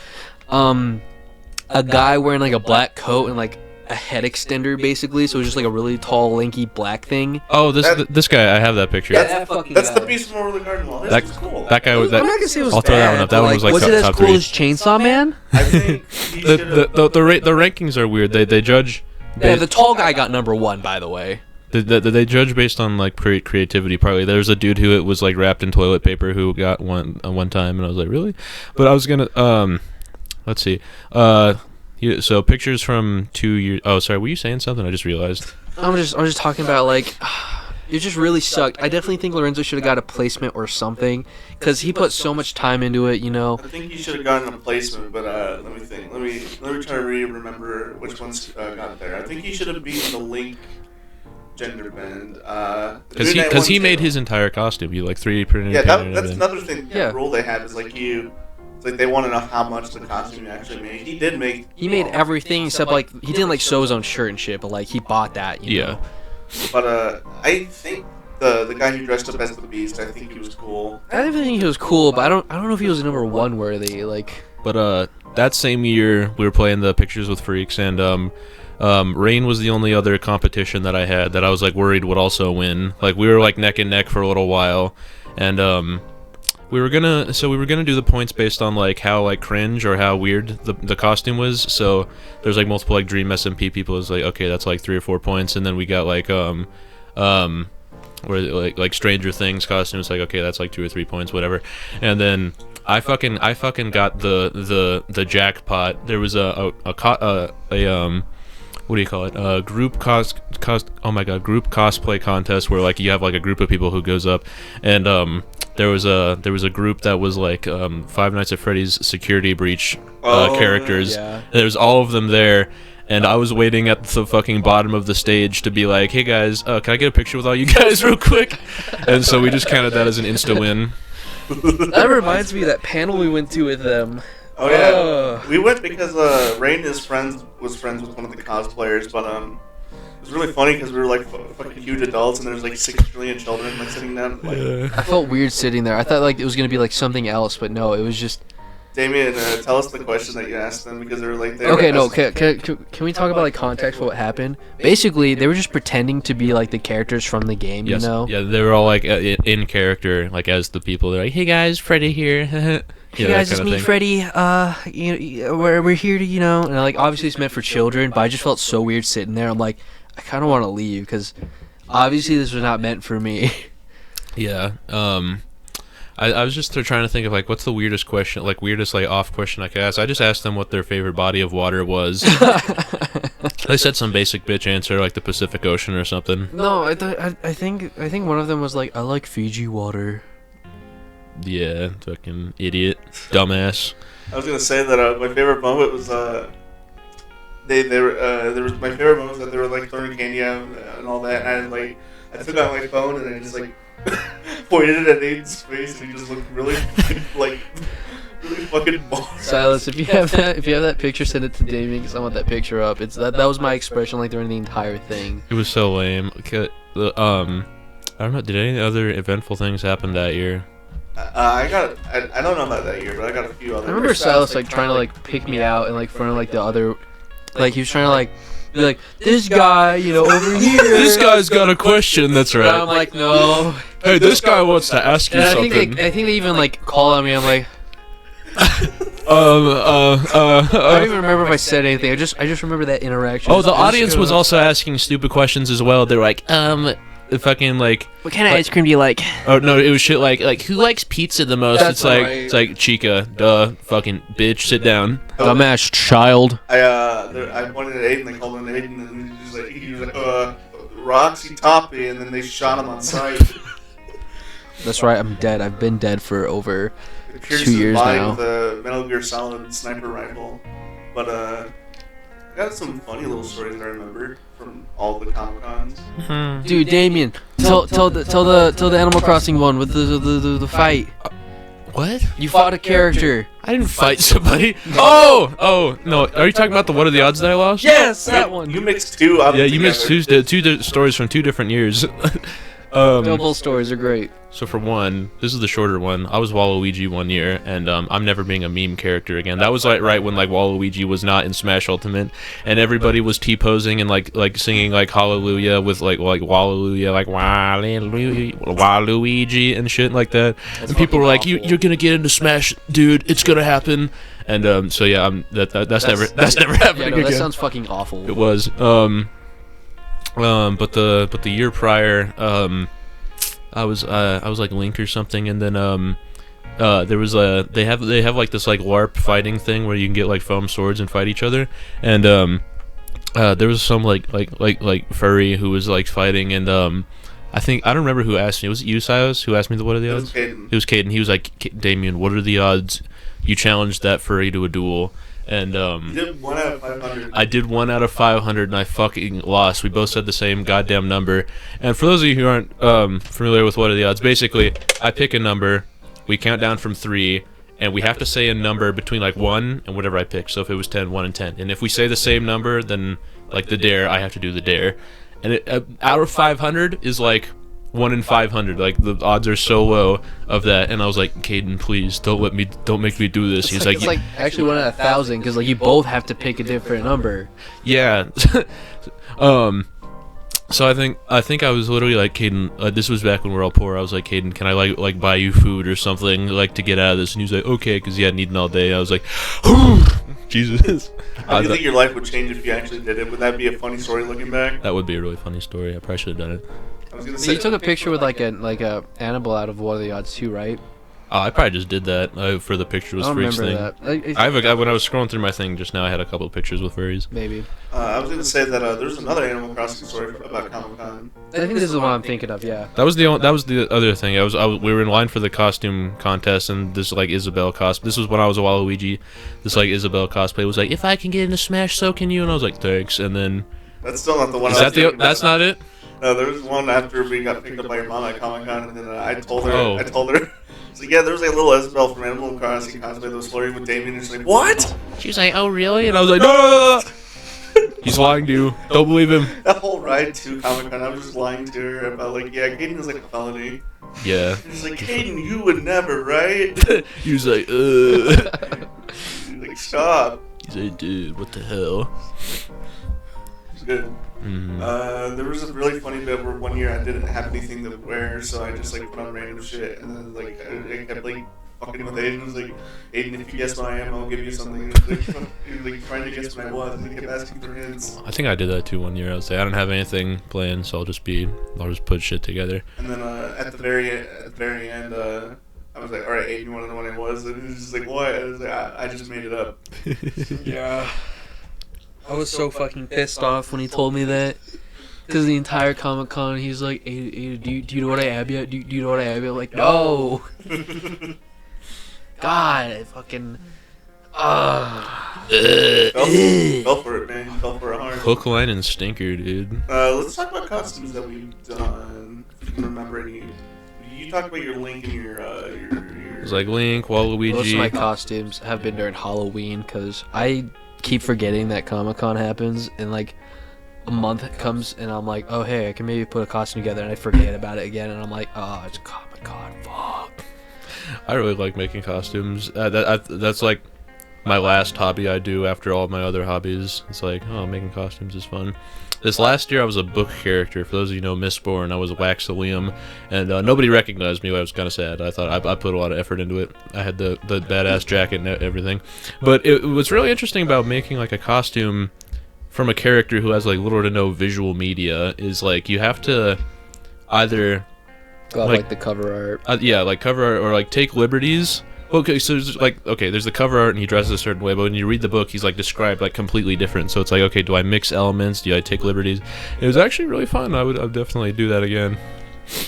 A guy wearing like a black coat and like a head extender basically, so it was just like a really tall, lanky black thing. Oh, this guy, I have that picture. That's the beast from Over the Garden Wall. That's cool. That guy was. I'm not gonna say it was I'll throw that one up. That one was like was it as top cool 3. as Chainsaw Man? I think the rankings are weird. They judge. Yeah, the tall guy got number 1, by the way. They judge based on like creativity. Partly, there was a dude who was like wrapped in toilet paper who got one time, and I was like, really? But I was gonna let's see. So pictures from 2 years. Oh, sorry. Were you saying something? I just realized. I'm just talking about like. It just really sucked. I definitely think Lorenzo should have got a placement or something, because he put so much time into it, you know. I think he should have gotten a placement, but let me think. Let me try to remember which ones got there. I think he should have beaten the Link gender bend. Because he made his entire costume. He like 3D printed. Yeah, painted that's everything. another thing. Yeah. Rule they have is like it's like they want to know how much the costume you actually made. He did make. He made everything except like he didn't like sew his own shirt and shit, but like he bought that. You know? But I think the guy who dressed up as the Beast, I think he was cool. I didn't think he was cool, but I don't know if he was number one worthy. Like, But that same year we were playing the Pictures with Freaks, and Rain was the only other competition that I had that I was like worried would also win. Like we were like neck and neck for a little while, and we were gonna do the points based on like how like cringe or how weird the costume was. So there's like multiple like Dream SMP people. It was like, okay, that's like 3 or 4 points, and then we got like where like Stranger Things costumes, like, okay, that's like 2 or 3 points, whatever. And then I fucking got the jackpot. There was a what do you call it? Group group cosplay contest where like you have like a group of people who goes up, and there was a group that was like Five Nights at Freddy's security breach characters. yeah. There's all of them there. And I was waiting at the fucking bottom of the stage to be like, hey guys, can I get a picture with all you guys real quick? And so we just counted that as an insta win. That reminds me of that panel we went to with them. Oh yeah, we went because Rain was friends with one of the cosplayers, but it was really funny because we were like fucking huge adults and there's like 6 trillion children like sitting down. Like, I felt weird sitting there. I thought like it was gonna be like something else, but no, it was just. Damien, tell us the question that you asked them because they were like. Okay, no. Can we talk about like context for what happened? Basically, they were just pretending to be like the characters from the game. Yes, You know. yeah, they were all like in character, like as the people. They're like, hey guys, Freddy here. Hey guys, it's me, Freddy. We're here to, you know, and like obviously it's meant for children, but I just felt so weird sitting there. I'm like, I kind of want to leave because obviously this was not meant for me. Yeah. I was just trying to think of like what's the weirdest question, like weirdest like off question I could ask. I just asked them what their favorite body of water was. They said some basic bitch answer like the Pacific Ocean or something. No, I think one of them was like, I like Fiji water. Yeah, fucking idiot, dumbass. I was gonna say that my favorite moment was my favorite moment was that they were like throwing candy out and all that, and I took out my phone and I just like pointed it at Aiden's face and he just looked really like really fucking bored. Silas, if you have that picture, send it to Damien because I want that picture up. It's that was my expression like during the entire thing. It was so lame. I don't know. Did any other eventful things happen that year? I don't know about that year, but I got a few other. I remember Silas like trying to like pick me out and like front of like the other, like he was trying to like be like, this guy, you know, over here. This guy's got a question. That's right. And I'm like, no. Hey, this guy wants to ask you And something. I think they even like call on me. I'm like, I I don't even remember if I said anything. I just remember that interaction. Oh, the audience was also asking stupid questions as well. They're like, fucking like, what kind of ice cream do you like? oh no, it was shit like who likes pizza the most? That's right. It's like Chica, duh, fucking bitch, sit down. Dumbass child. I pointed at Aiden, they called him Aiden, and he was like, Roxy Toppy, and then they shot him on sight. That's right. I'm dead. I've been dead for over It pierced 2 his years body now. with a Metal Gear Solid sniper rifle. But I got some funny little stories that I remember from all the Comicons. Dude, Damien, tell the Animal Crossing one with the fight. What? You fought a character. I didn't fight somebody. Oh no. Are you talking about the what are the odds that I lost? Yes, that one. You mixed two of them Yeah, you mixed together. two stories from 2 different years. Double stories are great. So for one, this is the shorter one. I was Waluigi one year, and I'm never being a meme character again. That was like right when like Waluigi was not in Smash Ultimate, and everybody was T-posing and like singing like Hallelujah with like Waluigi, like Waluigi and shit like that. And people were like, "You're gonna get into Smash, dude. It's gonna happen." And so yeah, that's never happening Yeah, no, again. that sounds fucking awful. It was. But the year prior, I was like Link or something, and then there was they have like this like LARP fighting thing where you can get like foam swords and fight each other, and there was some like furry who was like fighting, and I don't remember who asked me. Was it you, Silas, who asked me what are the odds? It was Caden. It was Caden. He was like, Damien, what are the odds you challenged that furry to a duel. And You did 1 out of 500. I did 1 out of 500, and I fucking lost. We both said the same goddamn number. And for those of you who aren't familiar with what are the odds, basically, I pick a number, we count down from 3, and we have to say a number between like 1 and whatever I pick. So if it was 10, 1 and 10. And if we say the same number, then like the dare, I have to do the dare. And out of 500 is like 1 in 500. Like the odds are so low of that. And I was like, Caden, please don't make me do this. He's like, it's like actually 1 out of 1,000 because like you both have to pick a different number. yeah. So I think I was literally like, Caden, this was back when we were all poor. I was like, Caden, can I like buy you food or something like to get out of this? And he was like, okay, because he hadn't eaten all day. I was like, Jesus. How do you think your life would change if you actually did it? Would that be a funny story looking back? That would be a really funny story. I probably should have done it. I was gonna say, You took a picture with like a animal out of What Are the Odds too, right? Oh, I probably just did that for the picture with I don't freaks remember thing. that. I have a guy when I was scrolling through my thing just now. I had a couple of pictures with furries. Maybe. I was gonna say that there's another Animal Crossing story about Comicon. I think this is the one I'm thinking of. Yeah. That was the other thing. We were in line for the costume contest, and this like Isabelle cosplay. This was when I was a Waluigi. This like Isabelle cosplay was like, if I can get into Smash, so can you. And I was like, thanks. And then That's still not the one. is that the? That's not it. No, there was one after we got picked up by your mom at Comic Con, and then I told her. Oh. I told her. So yeah, there was like a little Isabelle from Animal Crossing cosplay that was flirting with Damien, and she's like, "What?" She was like, oh really? And I was like, no. He's lying to you. Don't believe him. That whole ride to Comic Con, I was just lying to her about like, yeah, Caden is like a felony. Yeah. And she's like, Caden, you would never, right? He was like, She's like, stop. He's like, dude, what the hell? It's good. Mm-hmm. There was a really funny bit where one year I didn't have anything to wear, so I just like put on random shit, and then like I kept like fucking with Aiden. I was like, Aiden, if you guess what I am, I'll give you something. He was like trying to guess what I was, and he kept asking for hints. I think I did that too one year. I was like, I don't have anything planned, so I'll just put shit together. And then at the very end, I was like, all right, Aiden, you want to know what it was? And he was just like, what? I was like, I just made it up. Yeah. I was so fucking pissed off when he told me that. Because the entire Comic Con, he's like, hey, do you know what I am yet? Do you know what I am yet? I'm like, no. God, I fucking. Fell for it, man. You fell for it hard. Hook, line, and stinker, dude. Let's talk about costumes that we've done. If you can remember any. You talked about your Link and your It was like Link, Most of my Waluigi. costumes have been during Halloween because I keep forgetting that Comic Con happens and like a month comes and I'm like, oh hey, I can maybe put a costume together, and I forget about it again, and I'm like, oh, it's Comic Con, fuck. I really like making costumes. That's like my last hobby I do after all my other hobbies. It's like, oh, making costumes is fun. This last year I was a book character. For those of you who know Mistborn, I was Waxilium, and nobody recognized me. I was kind of sad. I thought I put a lot of effort into it. I had the badass jacket and everything. But what's really interesting about making like a costume from a character who has like little to no visual media is like you have to either Like the cover art. yeah, like cover art or like take liberties. Okay, so there's like, okay, there's the cover art and he dresses a certain way, but when you read the book, he's like described like completely different. So it's like, okay, do I mix elements? Do I take liberties? It was actually really fun. I'd definitely do that again.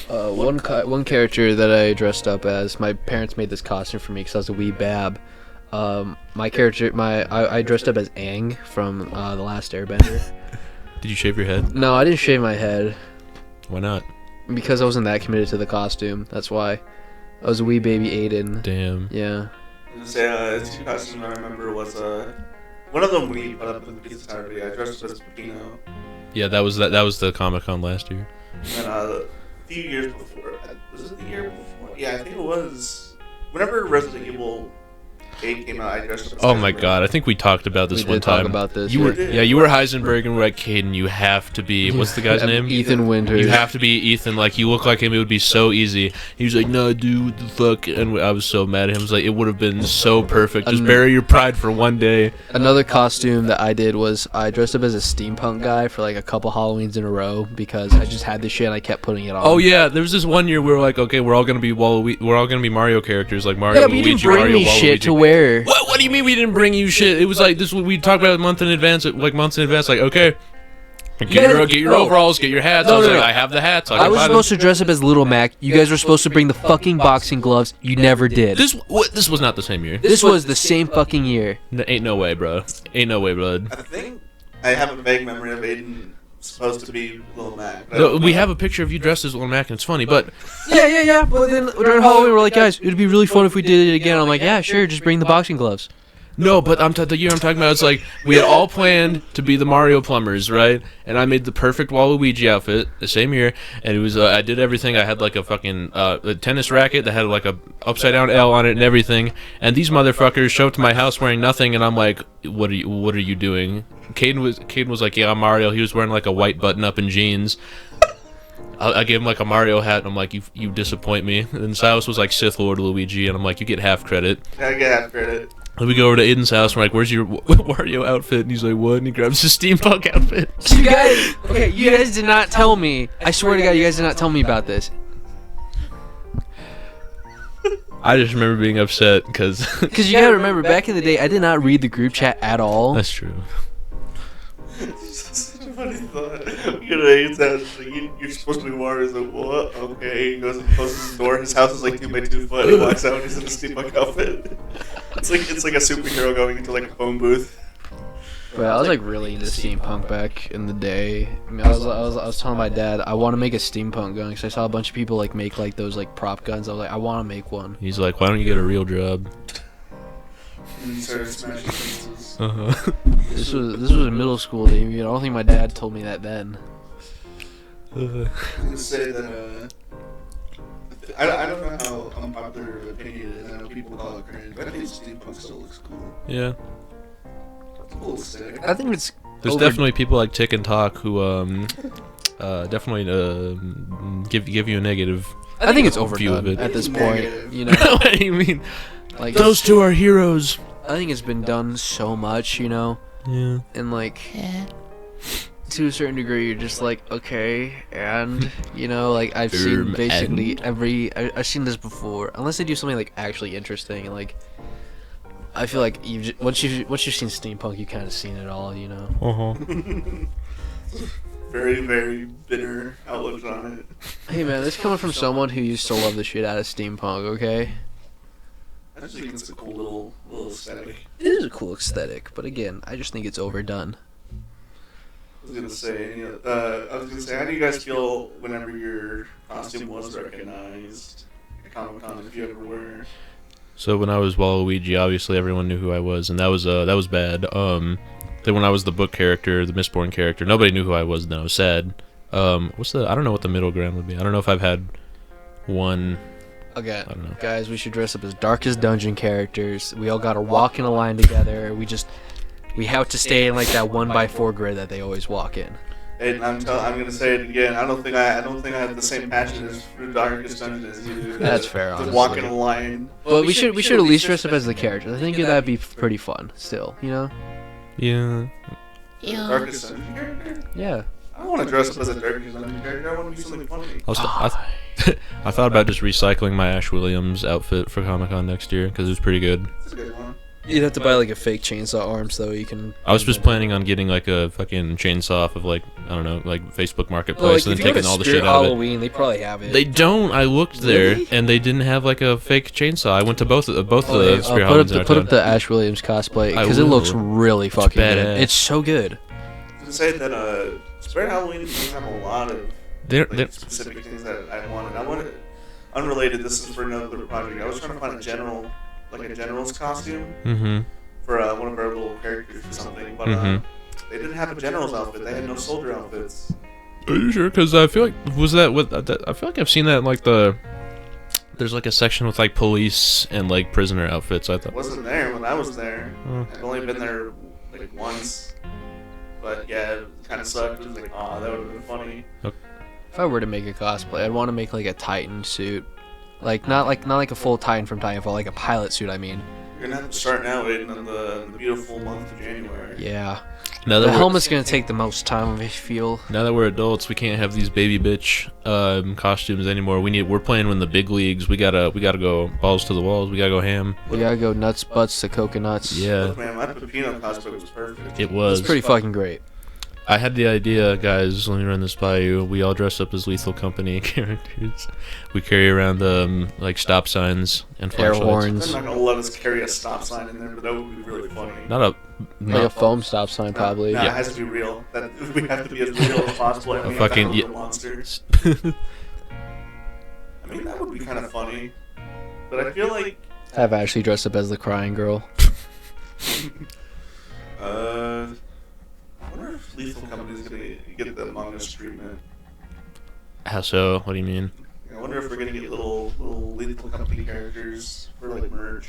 One character that I dressed up as, my parents made this costume for me because I was a wee bab. My character, I dressed up as Aang from The Last Airbender. Did you shave your head? No, I didn't shave my head Why not? because I wasn't that committed to the costume. That's why. I was a wee baby Aiden. Damn. Yeah. Say, two costumes I remember was one of them we put up in the Pizza Tower video. I dressed up as Pepino. Yeah, that was the Comicon last year. And a few years before, was it the year before? Yeah, I think it was. Whenever Resident Evil 8 came out, I dressed up as Oh my Heisenberg. god, I think we talked about this We one did talk time. about this, You were yeah. you were Heisenberg and we're like, Caden, you have to be what's the guy's name? Ethan Winters. You have to be Ethan. Like you look like him. It would be so easy. He was like, "No, dude, what the fuck?" And I was so mad at him. I was like, "It would have been so perfect. Just bury your pride for one day." Another costume that I did was I dressed up as a steampunk guy for like a couple Halloweens in a row because I just had this shit and I kept putting it on. Oh yeah, there was this one year we were like, "Okay, we're all gonna be Mario characters, like Mario, Yeah, but you Luigi, didn't bring Mario, me shit Waluigi." to wear. What do you mean we didn't bring you shit? It was like this. We talked about it months in advance. Like months in advance. Like, okay, Get your overalls, get your hats. I was like, I have the hats. I was supposed to dress up as Little Mac. You guys were supposed to bring the fucking boxing gloves. You never did. This was not the same year. This was the same fucking year. Ain't no way, bro. Ain't no way, bud. I think I have a vague memory of Aiden supposed to be Little Mac. No, we have a picture of you dressed as Little Mac, and it's funny, but Yeah. But then during Halloween, we're like, guys, it'd be really fun if we did it again. I'm like, yeah, sure, just bring the boxing gloves. no, but the year I'm talking about, it's like we had all planned to be the Mario plumbers, right? And I made the perfect Waluigi outfit the same year, and it was I did everything. I had like a fucking a tennis racket that had like a upside down L on it and everything. And these motherfuckers showed up to my house wearing nothing, and I'm like, what are you doing? Caden was like, yeah, I'm Mario. He was wearing like a white button up and jeans. I gave him like a Mario hat, and I'm like, you disappoint me. And Silas was like Sith Lord Luigi, and I'm like, you get half credit. I get half credit. Then we go over to Aiden's house, and we're like, where's your Wario outfit? And he's like, what? And he grabs his steampunk outfit. You guys did not tell me. I swear to God, you guys did not tell me about this. I just remember being upset because you gotta remember, back in the day, I did not read the group chat at all. That's true. Such a funny thought. You know, Aiden's house, like, you're supposed to be Wario. He's like, what? Okay. He goes and closes his door. His house is like 2 by 2 foot. He walks out and he's in a steampunk outfit. It's like a superhero going into like a phone booth. But I was like really into steampunk back in the day. I mean, I was telling my dad I want to make a steampunk gun because I saw a bunch of people like make like those like prop guns. I was like, I want to make one. He's like, why don't you get a real job? And he started smashing pieces. This was in middle school, David. I don't think my dad told me that then. I was gonna say that I don't know how unpopular of opinion it is. I know people call it cringe, but I think steampunk still looks cool. Yeah. It's a cool aesthetic. I think it's There's definitely people like Tick and Talk who definitely give you a negative. I think it's view of overdone it. at this Negative. point. You know, What do you mean? like Those two are heroes. I think it's been done so much, you know, Yeah. and like to a certain degree, you're just like, okay, and you know, like I've seen basically I've seen this before, unless they do something like actually interesting, and like I feel like once you've seen steampunk, you kind of seen it all, you know. Very, very bitter outlook on it. Hey man, this coming from someone who used to love the shit out of steampunk, okay? I just think it's a cool little aesthetic. It is a cool aesthetic, but again, I just think it's overdone. I was gonna say, how do you guys feel whenever your costume was recognized at Comicon, if you ever were? So when I was Waluigi, obviously everyone knew who I was, and that was bad. Then when I was the book character, the Mistborn character, nobody knew who I was, and I was sad. I don't know what the middle ground would be. I don't know if I've had one. Okay, I don't know. guys, we should dress up as Darkest Dungeon characters. We all gotta walk in a line together. We have to stay in like that 1x4 grid that they always walk in. And I'm gonna say it again. I don't think I have the same passion as for Darkest Dungeon as you do. That's fair, To honestly. walk in a line. But we should at least dress up as the characters. I think that'd be pretty fun. Still, you know? Yeah. Darkest Dungeon character? Yeah. I don't want to dress up as a Darkest Dungeon character. I want to be something funny. I thought about just recycling my Ash Williams outfit for Comic-Con next year because it was pretty good. That's a good one. You'd have to buy like a fake chainsaw arm so you can. I was just planning on getting like a fucking chainsaw off of like, I don't know, like Facebook Well, Marketplace, like, and if then you go to taking all the Spirit shit out of it. Halloween, they probably have it. They don't. I looked there, Really? and they didn't have like a fake chainsaw. I went to both of the I'll Spirit put Halloweens in our up town. the Ash Williams cosplay I because it looks will. really fucking good. badass. It's so good. To say that Spirit Halloween doesn't have a lot of They're specific things that I wanted. Unrelated. This is for another project. I was trying to find a general's costume mm-hmm. for one of our little characters or something, but they didn't have a general's outfit. They had no soldier outfits. Are you sure? Because I feel like I feel like I've seen that in like there's like a section with like police and like prisoner outfits. I It thought. wasn't there when I was there. Oh. I've only been there like once, but yeah, it kind of sucked. It was like, oh, that would have been funny. If I were to make a cosplay, I'd want to make like a Titan suit, like not like a full Titan from Titanfall, like a pilot suit. I mean. You're gonna have to start now, Aiden, in the beautiful month of January. Yeah. Now The that helmet's gonna take the most time, I feel. now that we're adults, we can't have these baby bitch costumes anymore. We're playing in the big leagues. We gotta go balls to the walls. We gotta go ham. We gotta go nuts, butts to coconuts. Yeah, Look, man, my Pepino cosplay was perfect. it was. It's pretty fucking great. I had the idea, guys. Let me run this by you. We all dress up as Lethal Company characters. We carry around like stop signs and Air flashlights. horns. They're not gonna let us carry a stop sign in there, but that would be really funny. Not a. Like a Not, foam stop sign, probably. No, it has to be real. That we have to be as real as possible. And A we have to fucking- have yeah. the monsters. I mean, that would be kind of funny. But I feel like I've actually dressed up as the crying girl. I wonder if Lethal Company is gonna get the Among Us treatment. How so? What do you mean? I wonder if we're gonna get little Lethal Company characters for like merch.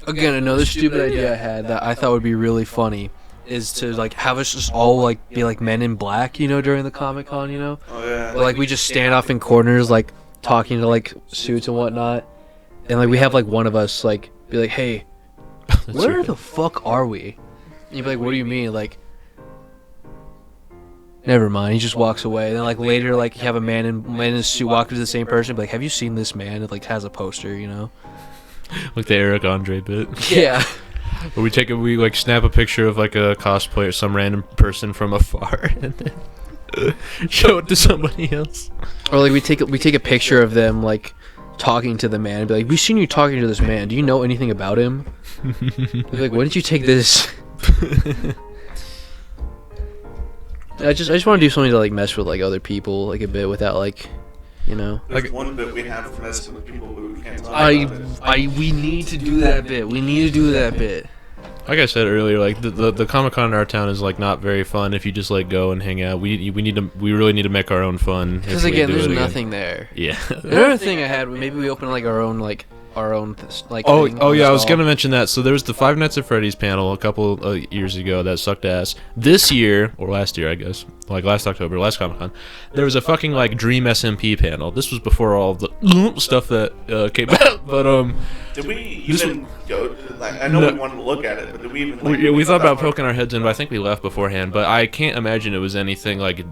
Again, another stupid idea I had that I thought would be really funny is to like have us just all like be like Men in Black, you know, during the Comicon, you know. Oh yeah. But, like we just stand off in corners, like talking to like suits and whatnot, and like we have like one of us like be like, "Hey, where right. the fuck are we?" And you'd be like, "What do you mean?" Like, never mind. He just walks away. And then like later, like you have a man in a suit walk up to the same person, be like, "Have you seen this man?" It like has a poster, you know. Like the Eric Andre bit. Yeah. Where we like snap a picture of like a cosplayer, some random person from afar, and then show it to somebody else. Or like we take a picture of them like talking to the man and be like, "We've seen you talking to this man. Do you know anything about him?" Be like, "Why didn't you take this?" I just want to do something to like mess with like other people like a bit without like, you know. There's like- one bit we have for messing with people, but we can't talk about it. We need to do that bit. We need to do that bit. Like I said earlier, like the Comic-Con in our town is like not very fun if you just like go and hang out. We really need to make our own fun. if Because we again, do there's it again. nothing there. Yeah. Another thing I had, maybe we open like our own thing Oh yeah, I was stall. gonna mention that. So there was the Five Nights at Freddy's panel a couple years ago that sucked ass. This year, or last year, I guess, like last October, last Comic-Con, there was a fucking like Dream SMP panel. This was before all of the stuff that came out. But Did we This even go? Like, I know No. we wanted to look at it, but did we even? Like, we thought about that far? poking our heads in, but I think we left beforehand. But I can't imagine it was anything like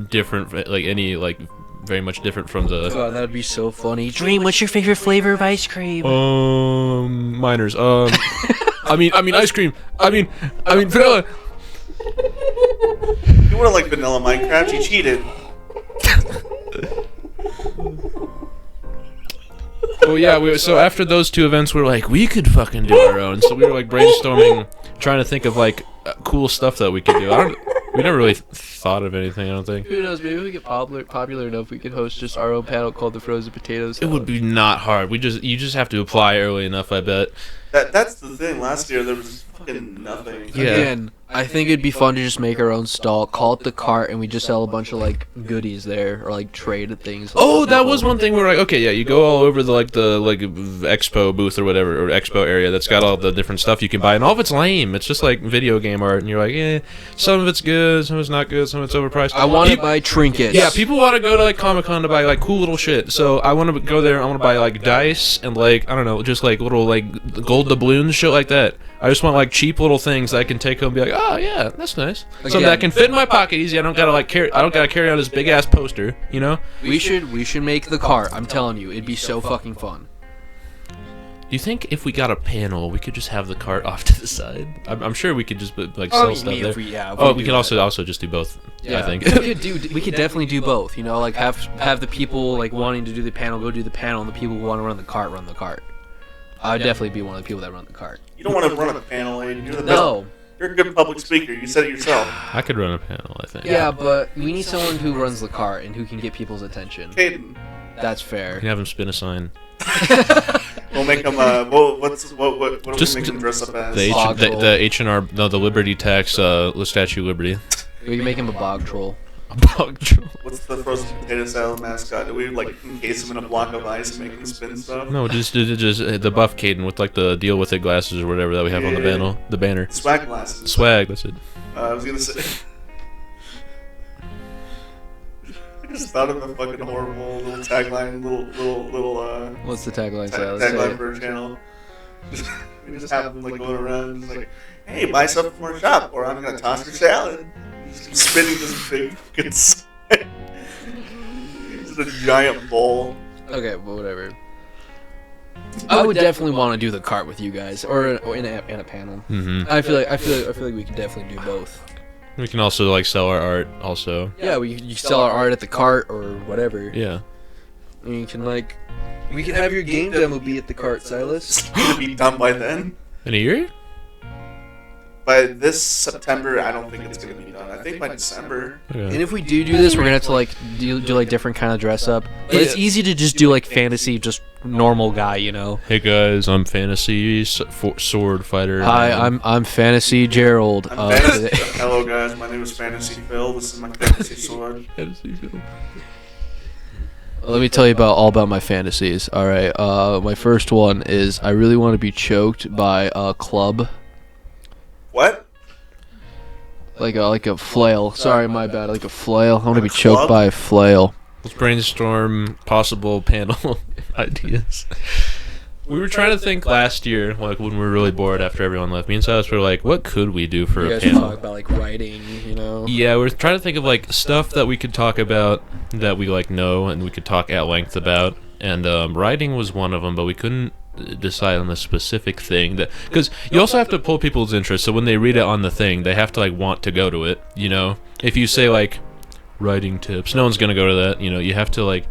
different, like any like very much different from the. God, that would be so funny. Dream, what's your favorite flavor of ice cream? Minors. I mean ice cream. I mean vanilla. You would have liked Vanilla Minecraft. You cheated. Well, yeah. So after those two events, we were like, we could fucking do our own. So we were like brainstorming, trying to think of like cool stuff that we could do. We never really thought of anything. I don't think. Who knows? Maybe we get popular enough. We could host just our own panel called the Frozen Potatoes. It would be not hard. You just have to apply early enough. I bet. That's the thing. Last year there was fucking nothing. Yeah. Again, I think it'd be fun to just make our own stall, call it the cart, and we just sell a bunch of like goodies there or like trade things. Oh, that was one thing. We're like, okay, yeah, you go all over the expo booth or whatever, or expo area that's got all the different stuff you can buy, and all of it's lame. It's just like video game art, and you're like, eh, some of it's good, some of it's not good, some of it's overpriced. I want to Peop- buy trinkets. Yeah, people want to go to like Comic-Con to buy like cool little shit. So I want to go there. I want to buy like dice and like I don't know, just like little like gold doubloons, shit like that. I just want like cheap little things that I can take home and be like, oh yeah, that's nice. Something that can fit in my pocket easy. I don't gotta carry out this big ass poster, you know. We should make the cart. I'm telling you, it'd be so fucking fun. Do you think if we got a panel, we could just have the cart off to the side? I'm sure we could just like sell stuff there. We can also just do both. Yeah, I think. we could definitely do both. You know, like have the people like wanting to do the panel go do the panel, and the people who want to run the cart. I'd definitely be one of the people that run the cart. You don't want to run a panel, Aiden. You're the No. best. You're a good public speaker. You said it yourself. I could run a panel. I think. Yeah, but we need someone who runs the cart and who can get people's attention. Caden. That's We fair. can have him spin a sign. We'll make them. What do Just we make them dress up as? The Bog troll. the H&R the Liberty Tax the Statue of Liberty. We can make him a bog troll. A bog troll. What's the frozen potato salad mascot? Do we like encase him in a block of ice and make him spin stuff? No, just the buff Caden with like the deal with it glasses or whatever that we have on the Yeah. banner. Swag glasses. Swag, that's it. I was gonna say. I just thought of a fucking horrible little tagline, little What's the tagline? tagline for a channel. We just have them like going around, just like, hey, buy something from our shop, or I'm gonna toss your salad. Just spinning this big fucking salad. Just a giant bowl. Okay, well, whatever. I would definitely want to do the cart with you guys, or in a panel. Mm-hmm. I feel like we could definitely do both. We can also like sell our art. Also. Yeah, you sell our art at the cart or whatever. Yeah. And you can like, we can have your game demo be at the cart, Silas. It's gonna be done by then. In a year? By this September, I don't think it's gonna be done. I think by December. And if we do this, we're gonna have to like do like different kind of dress up. But it's easy to just do like fantasy, just normal guy, you know. Hey guys, I'm fantasy sword fighter. Hi, I'm Fantasy Gerald. Hello guys, my name is Fantasy Phil. This is my fantasy sword. Fantasy Phil. Let me tell you all about my fantasies. All right, my first one is I really want to be choked by a club. What? Like a flail. Sorry, my bad. Like a flail. I want to be A choked club? by a flail. Let's brainstorm possible panel ideas. We were trying to think last year, like when we were really bored after everyone left. Me and Silas were like, what could we do for You a guys panel? talk about like writing, you know. Yeah, we're trying to think of like stuff that we could talk about that we like know and we could talk at length about. And writing was one of them, but we couldn't decide on the specific thing that, because you also have to pull people's interest. So when they read it on the thing, they have to like want to go to it. You know, if you say like writing tips, no one's gonna go to that. You know, you have to like.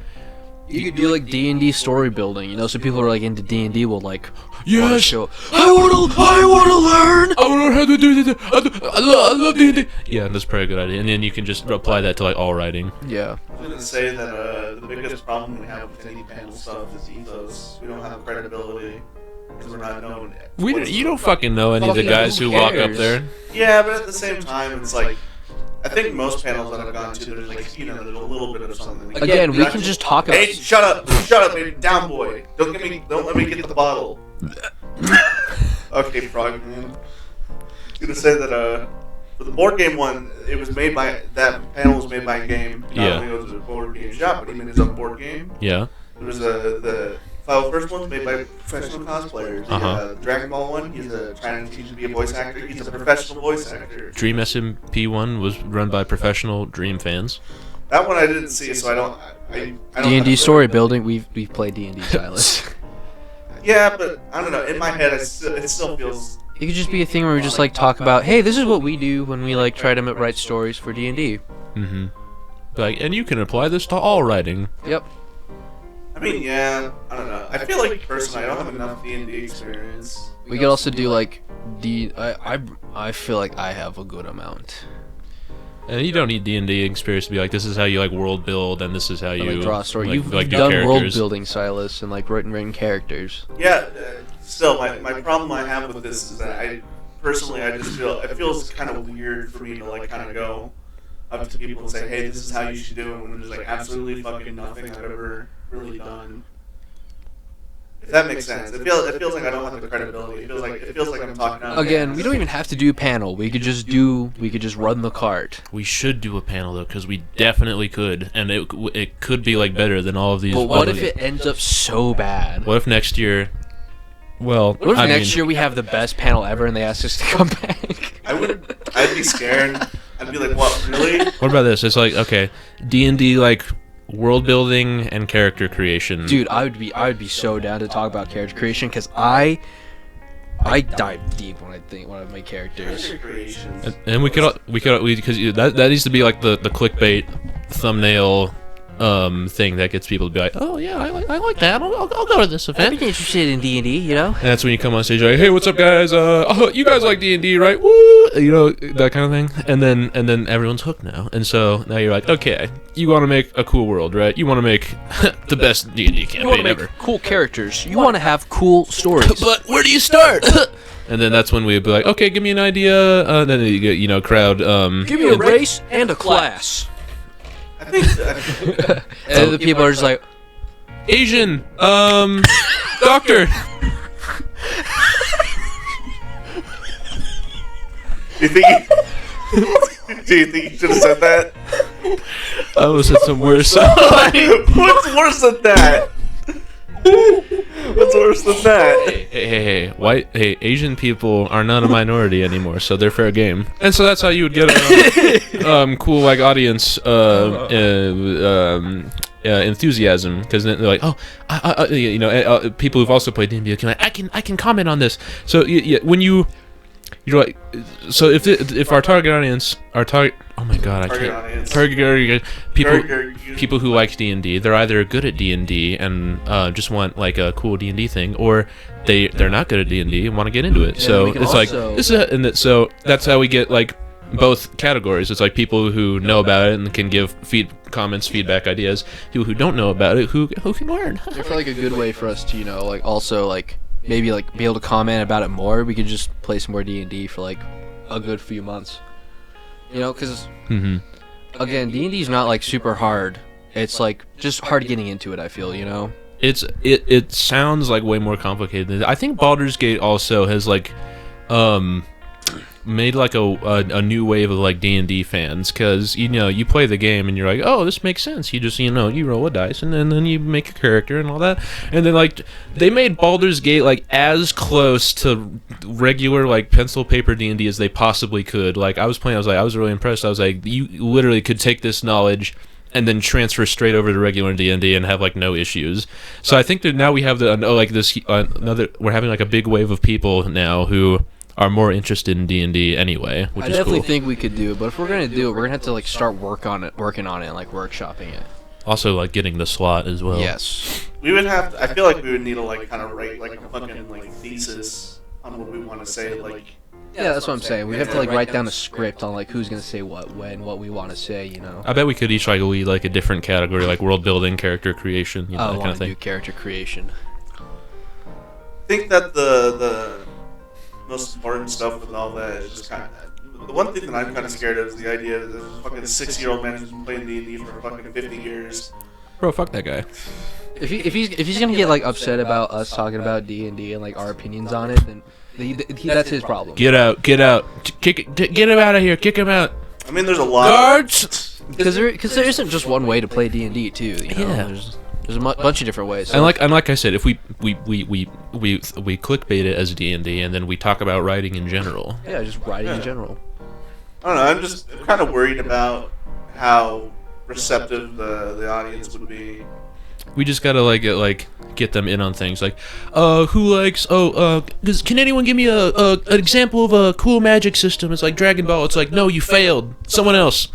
You could do like D&D story building, you know, so people who are like into D&D will like Yes, show. I wanna learn. I don't know how to do this. I love D&D. Yeah, that's probably a good idea. And then you can just apply that to like all writing. Yeah. I was gonna say that the biggest problem we have with any panel stuff is ethos. We don't have credibility because we're not known. You don't fucking know any of the guys who walk up cares? there. Yeah, but at the same time, it's like I think most panels that I've gone to, there's like there's a little bit of something. Like, Again, we not can just talk about. Hey, shut up, baby, down boy. Don't let me get the bottle. Okay, frog man. I'm gonna say that for the board game one, that panel was made by a game. Yeah. Not only was it a board game shop, but he made his own board game. Yeah. There was the first one's made by professional cosplayers. The Dragon Ball one, he's trying to teach to be a voice actor. He's a professional voice actor. Dream SMP1 was run by professional Dream fans. That one I didn't see, so I don't. D&D story building. We've played D&D, Silas. Yeah, but I don't know. In my head, it still feels. It could just be a thing where we just like talk about, hey, this is what we do when we like try to write stories for D&D. Mm-hmm. Like, and you can apply this to all writing. Yep. I mean, yeah, I don't know. I feel like personally, I don't have enough D&D experience. We could also do like I feel like I have a good amount. And you don't need D&D experience to be like, this is how you like world build, and this is how you Like draw a story. Like, You've like, do done world characters. building, Silas, and like written characters. Yeah, still, my problem I have with this is that I just feel it feels kind of weird for me to like kind of go up to people and say, hey, this is how you should do it, when there's like absolutely fucking nothing I've ever really done. If that makes sense. It feels like I don't have the credibility. It feels like I'm talking out of Again, my we ass. don't even have to do a panel. We could just run the cart. We should do a panel though, because we definitely could, and it could be like better than all of these. But what if other- it ends up so bad? What if next year? Well, What if I next mean, year we have the best panel ever and they ask us to come back? I'd be scared. I'd be like, what, really? What about this? It's like, okay, D&D like world building and character creation. Dude, I would be so down to talk about character creation because I dive deep when I make characters. Character creation. And we could because that needs to be like the clickbait thumbnail thing that gets people to be like, oh yeah, I like that. I'll go to this I'd event. be interested in D&D, you know? And that's when you come on stage like, hey, what's up, guys? Oh, you guys like D&D, right? Woo! You know, that kind of thing. And then everyone's hooked now. And so now you're like, okay, you want to make a cool world, right? You want to make the best D&D You want campaign to make ever. cool characters. You want to have cool stories. But where do you start? And then that's when we'd be like, okay, give me an idea. Then you get, you know, crowd. Give me a race and a class. I think And the people are just like, Asian, doctor. Do you think you should have said that? I almost said some worse. What's worse than that? What's worse than that? Hey, Asian people are not a minority anymore, so they're fair game. And so that's how you would get a cool like audience enthusiasm, because then they're like, oh, people who've also played D&D can like, I can comment on this. So when you you're like, so if our target audience, oh my god, target audience, people who like D&D, they're either good at D&D and just want like a cool D&D thing, or they're not good at D&D and want to get into it. So it's like so that's how we get like both categories. It's like people who know about it and can give comments, feedback, ideas. People who don't know about it who can learn. I feel like a good way for us to, like also like maybe like be able to comment about it more. We could just play some more D&D for like a good few months. Because again, D&D is not like super hard. It's like just hard getting into it. I feel it sounds like way more complicated than I think. Baldur's Gate also has like made like a new wave of like D&D fans, because you play the game and you're like, oh, this makes sense. You just you roll a dice and then you make a character and all that, and then like they made Baldur's Gate like as close to regular like pencil paper D&D as they possibly could. Like I was really impressed. I was like, you literally could take this knowledge and then transfer straight over to regular D&D and have like no issues. So I think that now we have we're having like a big wave of people now who are more interested in D&D anyway, which I is definitely cool. think we could do it, but if we're gonna do it, we're gonna have to like start working on it, and like workshopping it. Also, like getting the slot as well. Yes. We would have to, I feel like we would need to like kind of write like a fucking like thesis on what we want to say. Like, Yeah, that's what I'm saying. We have to like write down a script on like who's gonna say what, when, what we want to say. I bet we could each like lead like a different category, like world building, character creation, that kind of thing. Do character creation. I think that the most important stuff with all that is just kind of the one thing that I'm kind of scared of is the idea that this fucking 6-year-old man who's been playing D&D for fucking 50 years. Bro, fuck that guy. If he's gonna get like upset about us talking about D&D and like our opinions on it, then that's his problem. Get out! Get him out of here! Kick him out! I mean, there's a lot. Guards! Because there isn't just one way to play D&D too. Yeah. There's a bunch of different ways. So. And like I said, if we clickbait it as D&D and then we talk about writing in general. Yeah, just writing in general. I don't know. I'm just kind of worried about how receptive the audience would be. We just gotta get them in on things like, who likes? Can anyone give me an example of a cool magic system? It's like Dragon Ball. It's like, no, you failed. Someone else.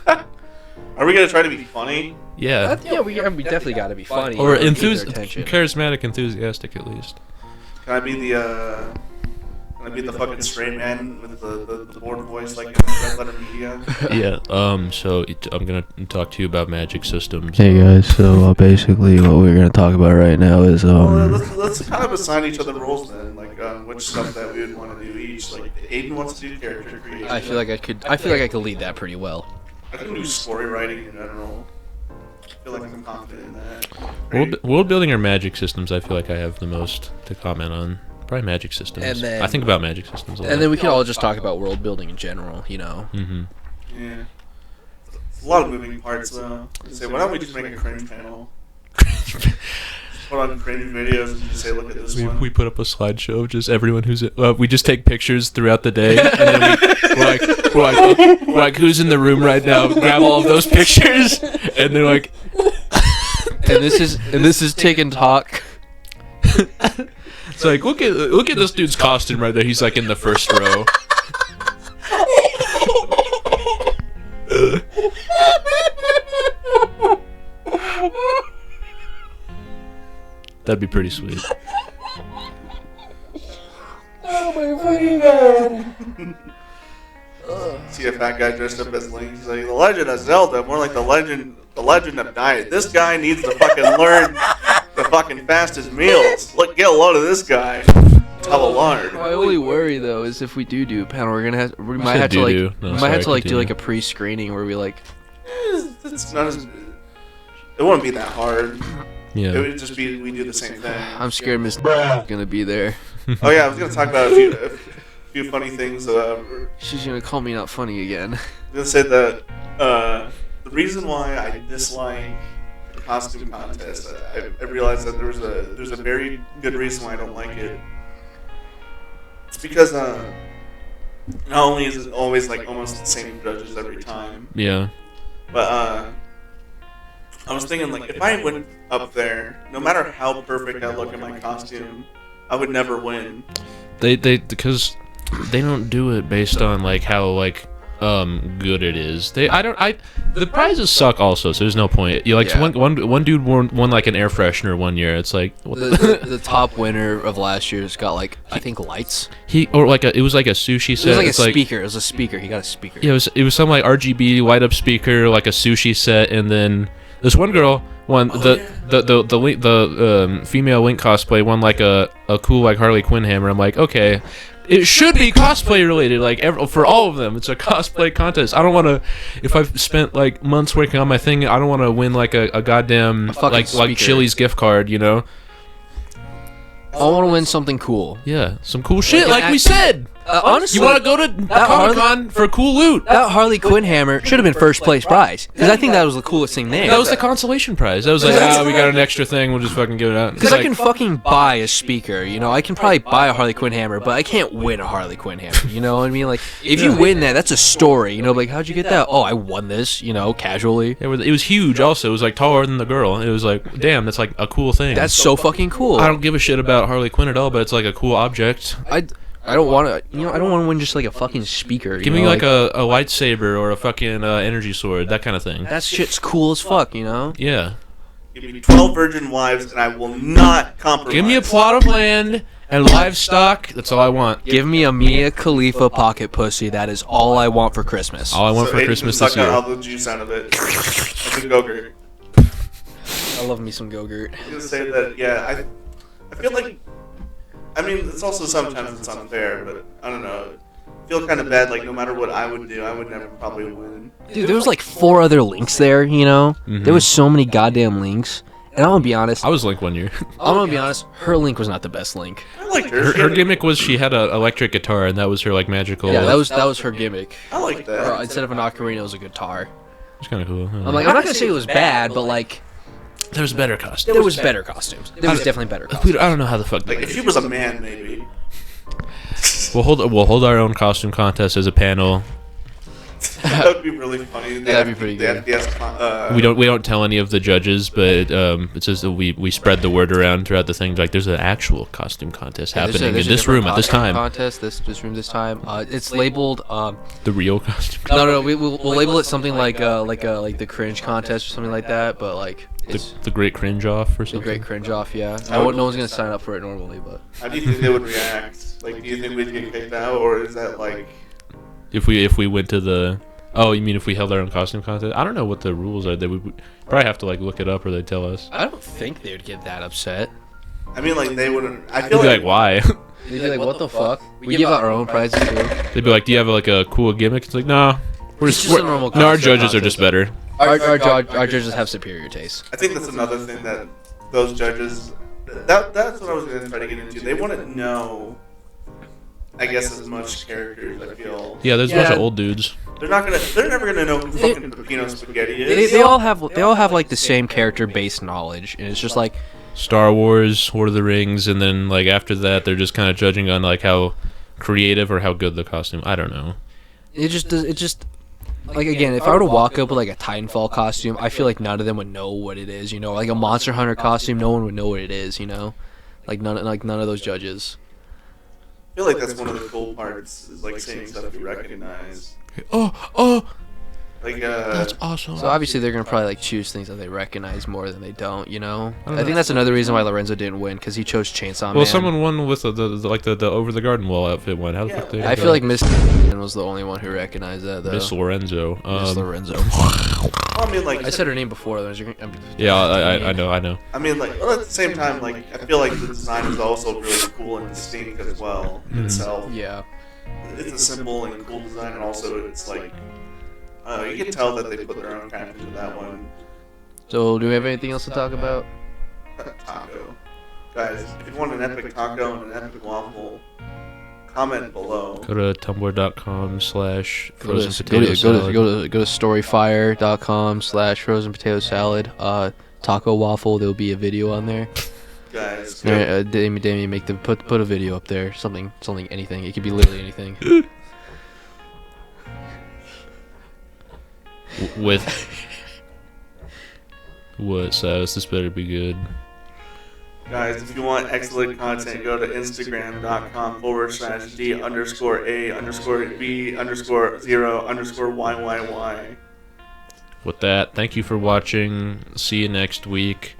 Are we gonna try to be funny? Yeah. We definitely gotta be funny. Or charismatic, enthusiastic at least. Can I be the fucking straight man with the bored voice like in Red Letter Media? Yeah. So I'm gonna talk to you about magic systems. Hey guys, so basically what we're gonna talk about right now is Well, let's kind of assign each other roles then, like which stuff that we would want to do each. Like Aiden wants to do character creation. I feel like I could lead that pretty well. I can do story writing in general. I feel like I'm confident in that. World building or magic systems, I feel like I have the most to comment on. Probably magic systems. And then, I think about magic systems a lot. And then we could all just talk about world building in general, Mm-hmm. Yeah. It's a lot of moving parts though. Say, why don't we just make a cringe panel? Put on cringe videos and just say, look at this one. We put up a slideshow of just everyone who's we just take pictures throughout the day, and then we're like, who's in the room right now? Grab all of those pictures, and they're like, and this is Tick and Talk. It's like, look at this dude's costume right there. He's like in the first row. That'd be pretty sweet. Oh my fucking god! See a fat guy dressed up as Link. He's like, the Legend of Zelda, more like the Legend of Diet. This guy needs to fucking learn the fucking fastest meals. Look, get a load of this guy. Tell a lard. My only worry though is if we do a panel, we might have to do like a pre-screening where we like. It's not as. It wouldn't be that hard. Yeah. It would just be we do the same thing. I'm scared Miss gonna be there. Oh yeah, I was gonna talk about a few funny things. She's gonna call me not funny again. I was gonna say that the reason why I dislike the costume contest, I realized that there's a very good reason why I don't like it. It's because not only is it always like almost the same judges every time, Yeah. but I was thinking like if I went up there, no matter how perfect I look in my costume, I would never win. Because they don't do it based on like how like good it is. The prizes suck also, so there's no point. You like one dude won like an air freshener one year. It's like what the top winner of last year's got like I think lights. It was like a sushi set. It was like it's a speaker. It was a speaker. He got a speaker. Yeah, it was some like RGB light up speaker, like a sushi set, and then this one girl won the female Link cosplay won like a cool like Harley Quinn hammer. I'm like, okay, it should be cosplay related, like for all of them. It's a cosplay contest. I don't want to. If I've spent like months working on my thing, I don't want to win like a goddamn like Chili's gift card, you know. I want to win something cool. Yeah, some cool shit, like we said. Honestly, you want to go to Comicon for cool loot? That Harley Quinn hammer should have been first place prize because I think that was the coolest thing there. That was the consolation prize. That was like, we got an extra thing. We'll just fucking give it out. Because I can fucking buy a speaker, you know. I can probably buy a Harley Quinn hammer, but I can't win a Harley Quinn hammer. You know what I mean? Like, if you win that, that's a story. You know, like how'd you get that? Oh, I won this. You know, casually. It was huge. Also, it was like taller than the girl. It was like, damn, that's like a cool thing. That's so fucking cool. I don't give a shit about Harley Quinn at all, but it's like a cool object. I don't want to, you know, I don't want to win just like a fucking speaker. Give me like a lightsaber or a fucking energy sword, that kind of thing. That shit's cool as fuck, you know? Yeah. Give me 12 virgin wives and I will not compromise. Give me a plot of land and livestock. That's all I want. Give me a Mia Khalifa pocket pussy. That is all I want for Christmas. All I want for Christmas this year. Suck out all the juice out of it. That's a Go-Gurt. I love me some Go-Gurt. I was going to say that, yeah, I feel like, I mean, it's also sometimes it's unfair, but I don't know. I feel kind of bad, like no matter what I would do, I would never probably win. Dude, there was like 4 other links there, you know? Mm-hmm. There was so many goddamn links. And I'm gonna be honest. I was Link one year. I'm gonna be honest, her link was not the best link. I liked her. Her gimmick was she had an electric guitar, and that was her like magical. Yeah, that was her gimmick. I like that. Or instead of an ocarina, it was a guitar. It's kind of cool. I'm like, I'm not gonna say it was bad, but like, there was better costumes. there was better costumes. There was definitely better costumes. I don't know how the fuck. Like if she was a man, maybe. We'll hold our own costume contest as a panel. That would be really funny. That'd be pretty good. We don't tell any of the judges, but it says that we spread the word around throughout the thing. Like there's an actual costume contest happening in this room at this time. Contest this room this time. It's labeled the real costume. No, we'll label it something like the cringe contest or something like that. But like it's the great cringe off or something. The great cringe off, yeah. No one's gonna sign up for it normally, but. How do you think they would react? Like, do you think we'd get kicked out, or is that like? If we went to the... Oh, you mean if we held our own costume contest? I don't know what the rules are. They would probably have to like look it up, or they'd tell us. I don't think they would get that upset. I mean, like they wouldn't. I They'd feel be like why? They'd be like, "What the fuck?" We give out our own prizes too. They'd be like, "Do you have like a cool gimmick?" It's like, "Nah, It's just a normal no, our costume judges are just better." Our judges have superior taste. I think that's another thing that those judges. That's what I was going to try to get into. They want to know. I guess as much characters. I feel. Yeah, there's a bunch of old dudes. They're never gonna know who fucking Pepino Spaghetti is. They all have like the same character-based knowledge, and it's just like Star Wars, Lord of the Rings, and then like after that, they're just kind of judging on like how creative or how good the costume. I don't know. It just like again, if I were to walk up with like a Titanfall costume, I feel like none of them would know what it is. You know, like a Monster Hunter costume, no one would know what it is. You know, like none of those judges. I feel like that's one of the cool parts, is like seeing stuff you recognize. Oh, Like, that's awesome. So obviously they're gonna probably like choose things that they recognize more than they don't. You know, I think that's another reason why Lorenzo didn't win, because he chose Chainsaw Man. Well, someone won with the over the garden wall outfit one. How the fuck did I feel like Miss was the only one who recognized that though. Miss Lorenzo. Miss Lorenzo. I mean, like I said her name before though. Yeah, I know. I mean, like, well, at the same time, like, I feel like the design is also really cool and distinct as well itself. Yeah. It's a simple and cool design, and also it's like, you can tell that they put their own kind of into that one. So, do we have anything else to talk about? Taco. Guys, if you want an epic taco and an epic waffle, comment below. Go to tumblr.com/frozen Go potato salad. to storyfire.com/frozen potato salad. Taco waffle. There'll be a video on there. Guys, Damien, make them put a video up there. Something, anything. It could be literally anything. With what, Silas? This better be good. Guys, if you want excellent content, go to Instagram.com/D_A_B_B_0_YYY. With that, thank you for watching. See you next week.